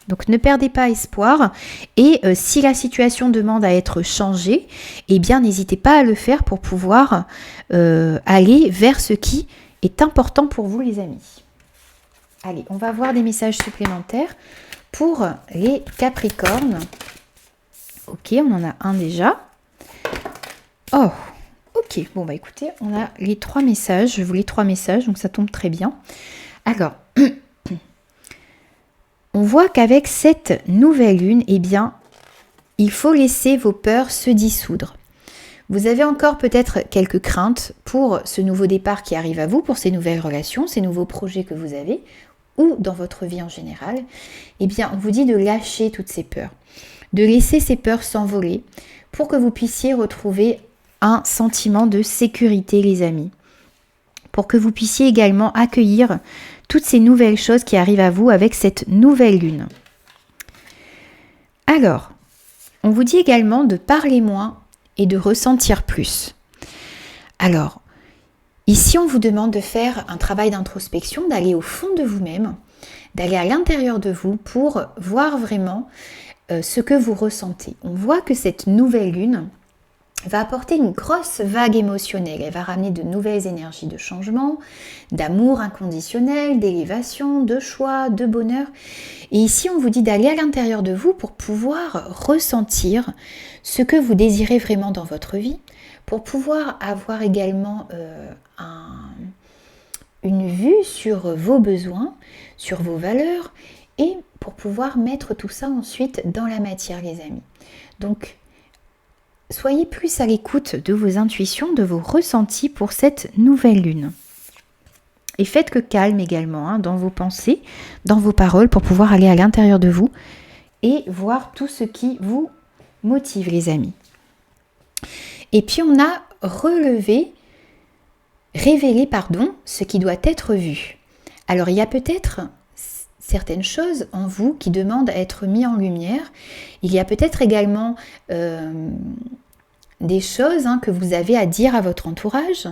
Donc ne perdez pas espoir, et si la situation demande à être changée, eh bien n'hésitez pas à le faire pour pouvoir aller vers ce qui est important pour vous, les amis. Allez, on va voir des messages supplémentaires pour les Capricornes. Ok, on en a un déjà. Oh, ok, bon bah écoutez, on a les 3 messages, je voulais 3 messages, donc ça tombe très bien. Alors, on voit qu'avec cette nouvelle lune, eh bien, il faut laisser vos peurs se dissoudre. Vous avez encore peut-être quelques craintes pour ce nouveau départ qui arrive à vous, pour ces nouvelles relations, ces nouveaux projets que vous avez, ou dans votre vie en général. Eh bien, on vous dit de lâcher toutes ces peurs, de laisser ces peurs s'envoler pour que vous puissiez retrouver un sentiment de sécurité, les amis. Pour que vous puissiez également accueillir toutes ces nouvelles choses qui arrivent à vous avec cette nouvelle lune. Alors, on vous dit également de parler moins et de ressentir plus. Alors, ici on vous demande de faire un travail d'introspection, d'aller au fond de vous-même, d'aller à l'intérieur de vous pour voir vraiment ce que vous ressentez. On voit que cette nouvelle lune va apporter une grosse vague émotionnelle. Elle va ramener de nouvelles énergies de changement, d'amour inconditionnel, d'élévation, de choix, de bonheur. Et ici, on vous dit d'aller à l'intérieur de vous pour pouvoir ressentir ce que vous désirez vraiment dans votre vie, pour pouvoir avoir également une vue sur vos besoins, sur vos valeurs, et pour pouvoir mettre tout ça ensuite dans la matière, les amis. Donc, soyez plus à l'écoute de vos intuitions, de vos ressentis pour cette nouvelle lune. Et faites que calme également dans vos pensées, dans vos paroles, pour pouvoir aller à l'intérieur de vous et voir tout ce qui vous motive, les amis. Et puis on a révélé, ce qui doit être vu. Alors il y a peut-être certaines choses en vous qui demandent à être mis en lumière. Il y a peut-être également des choses que vous avez à dire à votre entourage,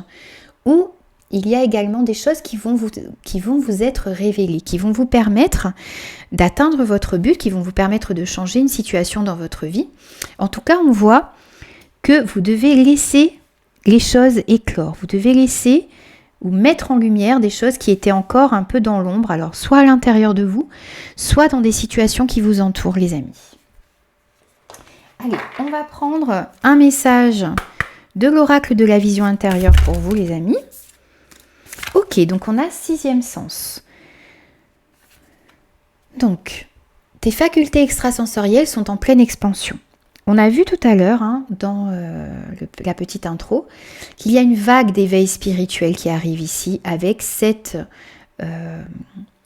ou il y a également des choses qui vont vous être révélées, qui vont vous permettre d'atteindre votre but, qui vont vous permettre de changer une situation dans votre vie. En tout cas, on voit que vous devez laisser les choses éclore. Vous devez laisser ou mettre en lumière des choses qui étaient encore un peu dans l'ombre, alors soit à l'intérieur de vous, soit dans des situations qui vous entourent, les amis. Allez, on va prendre un message de l'oracle de la vision intérieure pour vous, les amis. Ok, donc on a 6e sens. Donc, tes facultés extrasensorielles sont en pleine expansion. On a vu tout à l'heure, dans la petite intro, qu'il y a une vague d'éveil spirituel qui arrive ici avec cette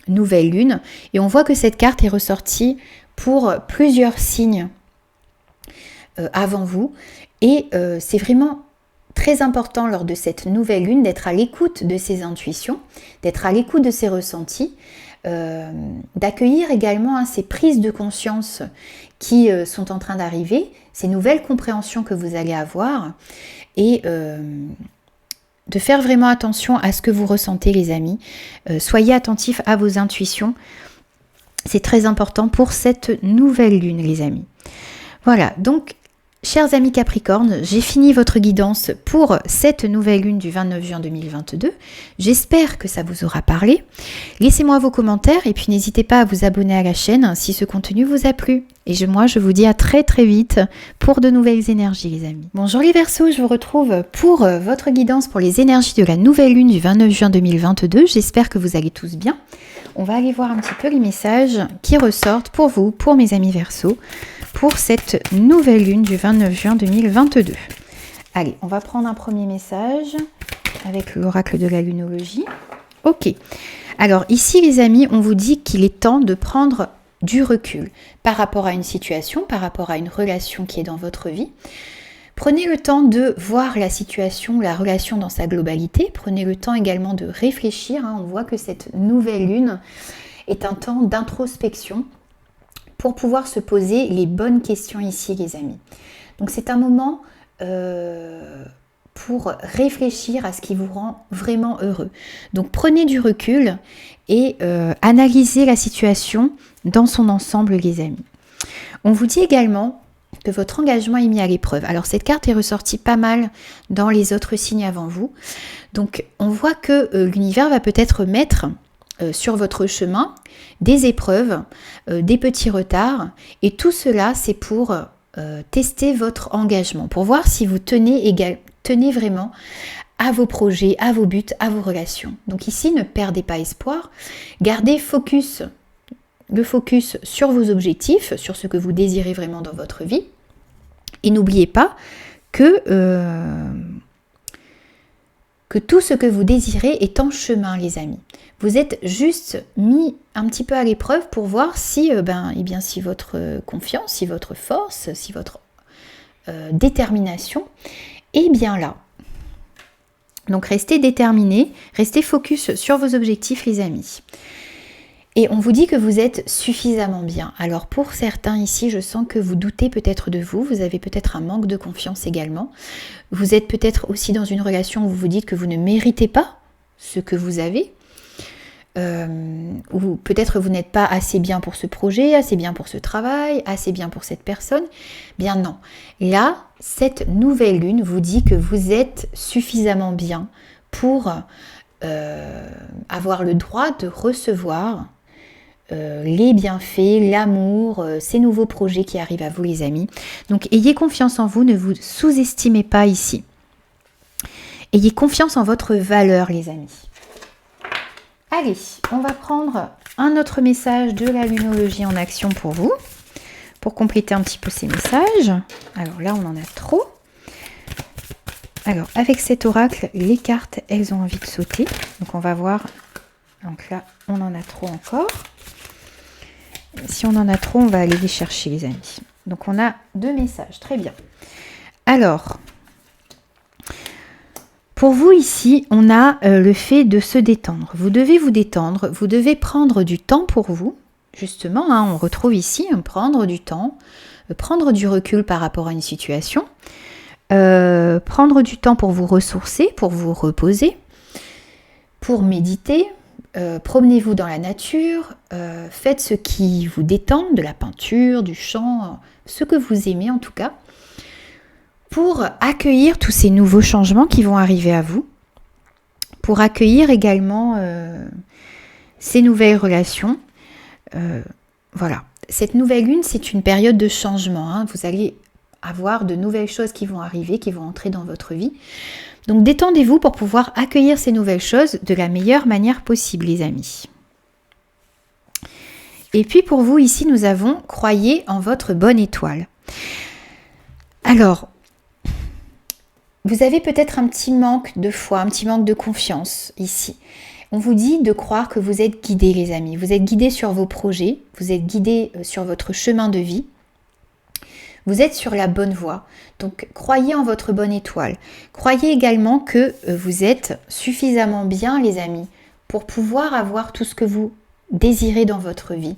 nouvelle lune. Et on voit que cette carte est ressortie pour plusieurs signes avant vous. Et c'est vraiment très important lors de cette nouvelle lune d'être à l'écoute de ses intuitions, d'être à l'écoute de ses ressentis, d'accueillir également ces prises de conscience qui sont en train d'arriver, ces nouvelles compréhensions que vous allez avoir, et de faire vraiment attention à ce que vous ressentez, les amis. Soyez attentifs à vos intuitions, c'est très important pour cette nouvelle lune, les amis. Voilà, donc chers amis Capricorne, j'ai fini votre guidance pour cette nouvelle lune du 29 juin 2022. J'espère que ça vous aura parlé. Laissez-moi vos commentaires et puis n'hésitez pas à vous abonner à la chaîne si ce contenu vous a plu. Et moi, je vous dis à très très vite pour de nouvelles énergies, les amis. Bonjour les Verseaux, je vous retrouve pour votre guidance pour les énergies de la nouvelle lune du 29 juin 2022. J'espère que vous allez tous bien. On va aller voir un petit peu les messages qui ressortent pour vous, pour mes amis Verseaux, pour cette nouvelle lune du 29 juin 2022. Allez, on va prendre un premier message avec l'oracle de la lunologie Ok. Alors ici les amis, on vous dit qu'il est temps de prendre du recul par rapport à une situation, par rapport à une relation qui est dans votre vie. Prenez le temps de voir la situation, la relation dans sa globalité. Prenez le temps également de réfléchir. On voit que cette nouvelle lune est un temps d'introspection pour pouvoir se poser les bonnes questions ici les amis. Donc c'est un moment pour réfléchir à ce qui vous rend vraiment heureux. Donc prenez du recul et analysez la situation dans son ensemble les amis. On vous dit également que votre engagement est mis à l'épreuve. Alors cette carte est ressortie pas mal dans les autres signes avant vous. Donc on voit que l'univers va peut-être mettre sur votre chemin des épreuves, des petits retards, et tout cela c'est pour tester votre engagement, pour voir si vous tenez vraiment à vos projets, à vos buts, à vos relations. Donc ici, ne perdez pas espoir, gardez le focus sur vos objectifs, sur ce que vous désirez vraiment dans votre vie, et n'oubliez pas que tout ce que vous désirez est en chemin les amis. Vous êtes juste mis un petit peu à l'épreuve pour voir si, si votre confiance, si votre force, si votre détermination est bien là. Donc restez déterminés, restez focus sur vos objectifs les amis. Et on vous dit que vous êtes suffisamment bien. Alors pour certains ici, je sens que vous doutez peut-être de vous, vous avez peut-être un manque de confiance également. Vous êtes peut-être aussi dans une relation où vous vous dites que vous ne méritez pas ce que vous avez. Ou peut-être vous n'êtes pas assez bien pour ce projet, assez bien pour ce travail, assez bien pour cette personne. Bien non. Là, cette nouvelle lune vous dit que vous êtes suffisamment bien pour avoir le droit de recevoir les bienfaits, l'amour, ces nouveaux projets qui arrivent à vous les amis. Donc ayez confiance en vous, ne vous sous-estimez pas ici. Ayez confiance en votre valeur les amis. Allez, on va prendre un autre message de la lunologie en action pour vous, pour compléter un petit peu ces messages. Alors là, on en a trop. Alors, avec cet oracle, les cartes, elles ont envie de sauter. Donc, on va voir. Donc là, on en a trop encore. Si on en a trop, on va aller les chercher, les amis. Donc, on a 2 messages. Très bien. Alors, pour vous ici, on a le fait de se détendre. Vous devez vous détendre. Vous devez prendre du temps pour vous. Justement, on retrouve ici prendre du temps, prendre du recul par rapport à une situation. Prendre du temps pour vous ressourcer, pour vous reposer, pour méditer, promenez-vous dans la nature, faites ce qui vous détend, de la peinture, du chant, ce que vous aimez en tout cas, pour accueillir tous ces nouveaux changements qui vont arriver à vous, pour accueillir également ces nouvelles relations. Voilà, cette nouvelle lune, c'est une période de changement, vous allez avoir de nouvelles choses qui vont arriver, qui vont entrer dans votre vie. Donc détendez-vous pour pouvoir accueillir ces nouvelles choses de la meilleure manière possible, les amis. Et puis pour vous, ici, nous avons « Croyez en votre bonne étoile ». Alors, vous avez peut-être un petit manque de foi, un petit manque de confiance ici. On vous dit de croire que vous êtes guidés, les amis. Vous êtes guidés sur vos projets, vous êtes guidés sur votre chemin de vie. Vous êtes sur la bonne voie, donc croyez en votre bonne étoile. Croyez également que vous êtes suffisamment bien, les amis, pour pouvoir avoir tout ce que vous désirez dans votre vie.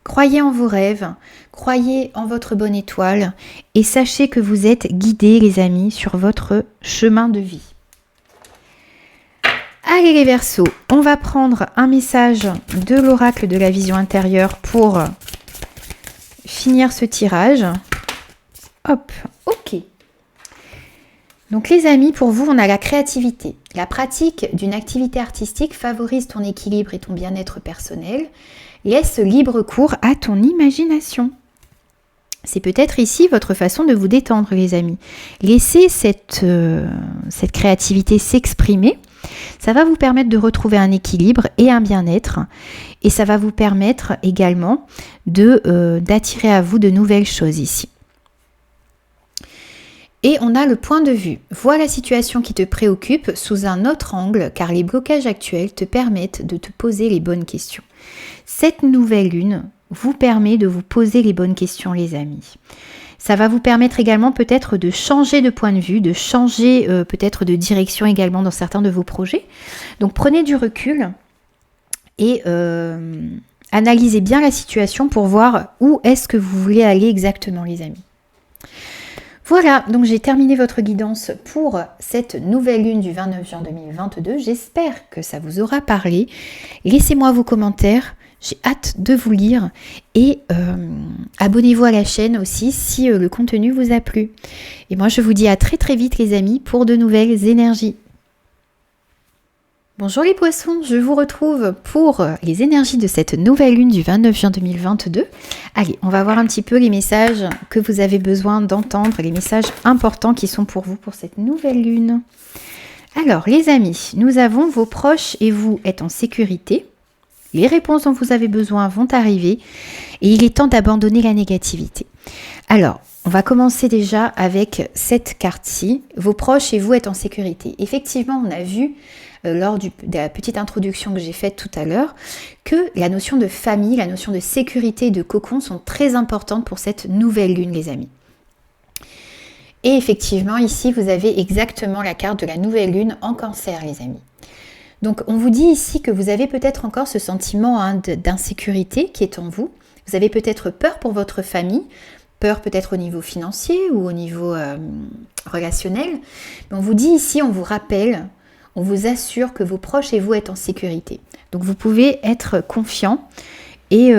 Croyez en vos rêves, croyez en votre bonne étoile et sachez que vous êtes guidés, les amis, sur votre chemin de vie. Allez les Verseaux, on va prendre un message de l'oracle de la vision intérieure pour finir ce tirage. Hop, ok. Donc les amis, pour vous, on a la créativité. La pratique d'une activité artistique favorise ton équilibre et ton bien-être personnel. Laisse libre cours à ton imagination. C'est peut-être ici votre façon de vous détendre, les amis. Laissez cette créativité s'exprimer. Ça va vous permettre de retrouver un équilibre et un bien-être. Et ça va vous permettre également d'attirer à vous de nouvelles choses ici. Et on a le point de vue. Vois la situation qui te préoccupe sous un autre angle, car les blocages actuels te permettent de te poser les bonnes questions. Cette nouvelle lune vous permet de vous poser les bonnes questions, les amis. Ça va vous permettre également peut-être de changer de point de vue, de changer peut-être de direction également dans certains de vos projets. Donc prenez du recul et analysez bien la situation pour voir où est-ce que vous voulez aller exactement, les amis. Voilà, donc j'ai terminé votre guidance pour cette nouvelle lune du 29 juin 2022. J'espère que ça vous aura parlé. Laissez-moi vos commentaires. J'ai hâte de vous lire et abonnez-vous à la chaîne aussi si le contenu vous a plu. Et moi, je vous dis à très très vite, les amis, pour de nouvelles énergies. Bonjour les poissons, je vous retrouve pour les énergies de cette nouvelle lune du 29 juin 2022. Allez, on va voir un petit peu les messages que vous avez besoin d'entendre, les messages importants qui sont pour vous pour cette nouvelle lune. Alors les amis, nous avons vos proches et vous êtes en sécurité. Les réponses dont vous avez besoin vont arriver et il est temps d'abandonner la négativité. Alors, on va commencer déjà avec cette carte-ci. Vos proches et vous êtes en sécurité. Effectivement, on a vu lors de la petite introduction que j'ai faite tout à l'heure que la notion de famille, la notion de sécurité et de cocon sont très importantes pour cette nouvelle lune, les amis. Et effectivement, ici, vous avez exactement la carte de la nouvelle lune en Cancer, les amis. Donc, on vous dit ici que vous avez peut-être encore ce sentiment d'insécurité qui est en vous. Vous avez peut-être peur pour votre famille, peur peut-être au niveau financier ou au niveau relationnel. Mais on vous dit ici, on vous rappelle, on vous assure que vos proches et vous êtes en sécurité. Donc, vous pouvez être confiant et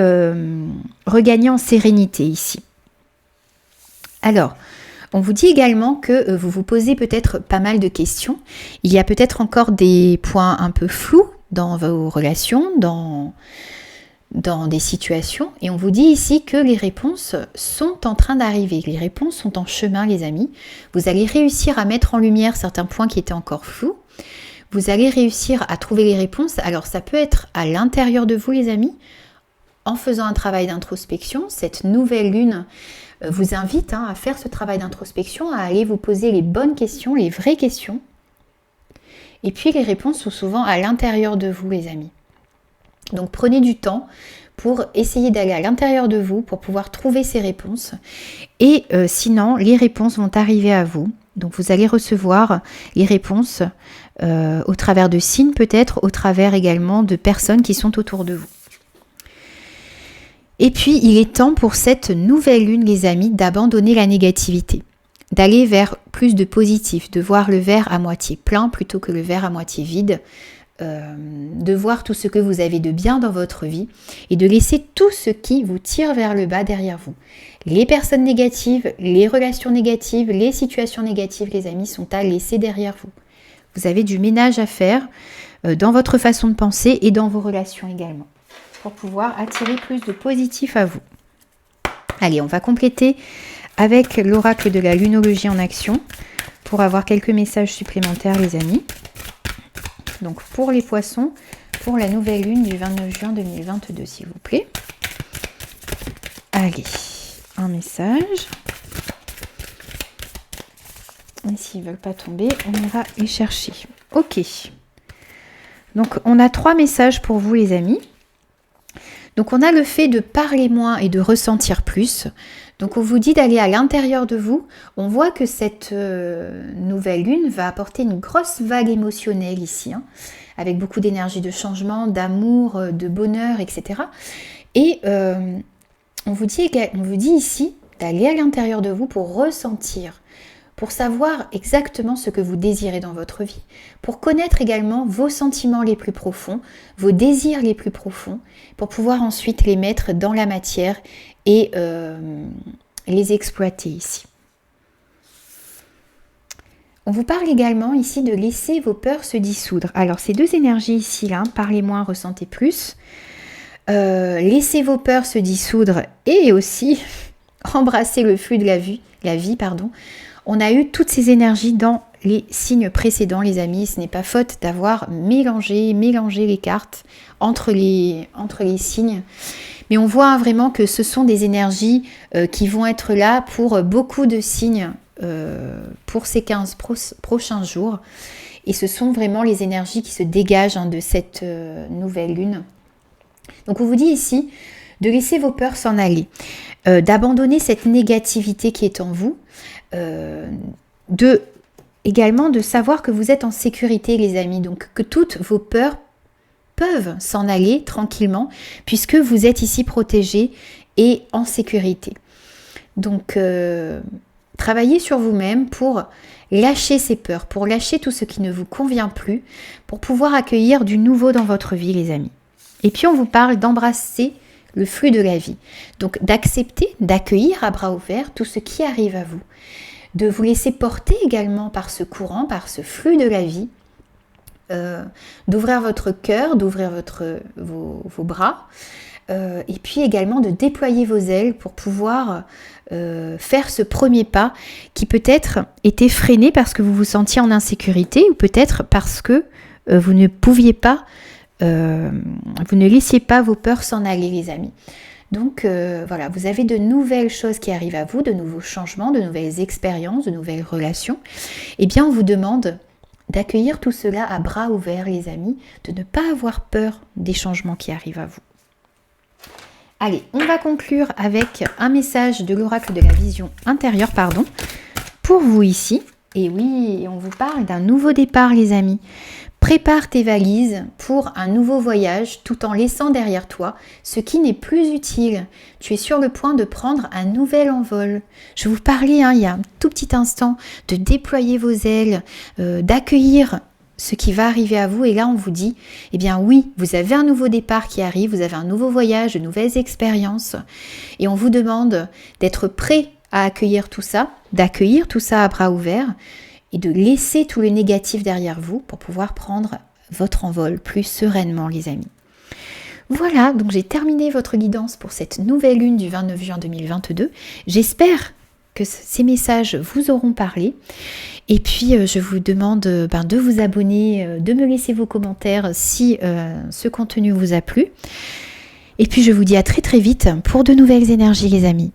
regagner en sérénité ici. Alors, on vous dit également que vous vous posez peut-être pas mal de questions. Il y a peut-être encore des points un peu flous dans vos relations, dans des situations. Et on vous dit ici que les réponses sont en train d'arriver. Les réponses sont en chemin, les amis. Vous allez réussir à mettre en lumière certains points qui étaient encore flous. Vous allez réussir à trouver les réponses. Alors ça peut être à l'intérieur de vous, les amis, en faisant un travail d'introspection. Cette nouvelle lune vous invite à faire ce travail d'introspection, à aller vous poser les bonnes questions, les vraies questions. Et puis les réponses sont souvent à l'intérieur de vous, les amis. Donc prenez du temps pour essayer d'aller à l'intérieur de vous, pour pouvoir trouver ces réponses. Et sinon, les réponses vont arriver à vous. Donc vous allez recevoir les réponses au travers de signes peut-être, au travers également de personnes qui sont autour de vous. Et puis, il est temps pour cette nouvelle lune, les amis, d'abandonner la négativité, d'aller vers plus de positif, de voir le verre à moitié plein plutôt que le verre à moitié vide, de voir tout ce que vous avez de bien dans votre vie et de laisser tout ce qui vous tire vers le bas derrière vous. Les personnes négatives, les relations négatives, les situations négatives, les amis, sont à laisser derrière vous. Vous avez du ménage à faire dans votre façon de penser et dans vos relations également, pour pouvoir attirer plus de positif à vous. Allez, on va compléter avec l'oracle de la lunologie en action pour avoir quelques messages supplémentaires, les amis. Donc pour les poissons, pour la nouvelle lune du 29 juin 2022, s'il vous plaît. Allez, un message. Et s'ils ne veulent pas tomber, on ira les chercher. Ok. Donc on a 3 messages pour vous, les amis. Donc on a le fait de parler moins et de ressentir plus. Donc on vous dit d'aller à l'intérieur de vous. On voit que cette nouvelle lune va apporter une grosse vague émotionnelle ici, avec beaucoup d'énergie de changement, d'amour, de bonheur, etc. Et on vous dit ici d'aller à l'intérieur de vous pour ressentir, pour savoir exactement ce que vous désirez dans votre vie, pour connaître également vos sentiments les plus profonds, vos désirs les plus profonds, pour pouvoir ensuite les mettre dans la matière et les exploiter ici. On vous parle également ici de laisser vos peurs se dissoudre. Alors ces deux énergies ici, là, parlez moins, ressentez plus. Laissez vos peurs se dissoudre et aussi embrasser le flux de la vie. On a eu toutes ces énergies dans les signes précédents, les amis. Ce n'est pas faute d'avoir mélangé les cartes entre les signes. Mais on voit vraiment que ce sont des énergies qui vont être là pour beaucoup de signes pour ces 15 prochains jours. Et ce sont vraiment les énergies qui se dégagent de cette nouvelle lune. Donc on vous dit ici de laisser vos peurs s'en aller, d'abandonner cette négativité qui est en vous, également de savoir que vous êtes en sécurité les amis, donc que toutes vos peurs peuvent s'en aller tranquillement puisque vous êtes ici protégés et en sécurité. Donc travaillez sur vous-même pour lâcher ces peurs, pour lâcher tout ce qui ne vous convient plus, pour pouvoir accueillir du nouveau dans votre vie les amis. Et puis on vous parle d'embrasser le flux de la vie. Donc d'accepter, d'accueillir à bras ouverts tout ce qui arrive à vous. De vous laisser porter également par ce courant, par ce flux de la vie. D'ouvrir votre cœur, d'ouvrir vos bras. Et puis également de déployer vos ailes pour pouvoir faire ce premier pas qui peut-être était freiné parce que vous vous sentiez en insécurité ou peut-être parce que vous ne pouviez pas vous ne laissiez pas vos peurs s'en aller les amis. Donc voilà, vous avez de nouvelles choses qui arrivent à vous, de nouveaux changements, de nouvelles expériences, de nouvelles relations. Eh bien on vous demande d'accueillir tout cela à bras ouverts les amis, de ne pas avoir peur des changements qui arrivent à vous. Allez, on va conclure avec un message de l'oracle de la vision intérieure, pour vous ici. Et oui, on vous parle d'un nouveau départ les amis. Prépare tes valises pour un nouveau voyage tout en laissant derrière toi ce qui n'est plus utile. Tu es sur le point de prendre un nouvel envol. Je vous parlais il y a un tout petit instant de déployer vos ailes, d'accueillir ce qui va arriver à vous. Et là on vous dit, eh bien oui, vous avez un nouveau départ qui arrive, vous avez un nouveau voyage, de nouvelles expériences. Et on vous demande d'être prêt à accueillir tout ça, d'accueillir tout ça à bras ouverts. Et de laisser tout le négatif derrière vous pour pouvoir prendre votre envol plus sereinement les amis. Voilà, donc j'ai terminé votre guidance pour cette nouvelle lune du 29 juin 2022. J'espère que ces messages vous auront parlé. Et puis je vous demande de vous abonner, de me laisser vos commentaires si ce contenu vous a plu. Et puis je vous dis à très très vite pour de nouvelles énergies les amis.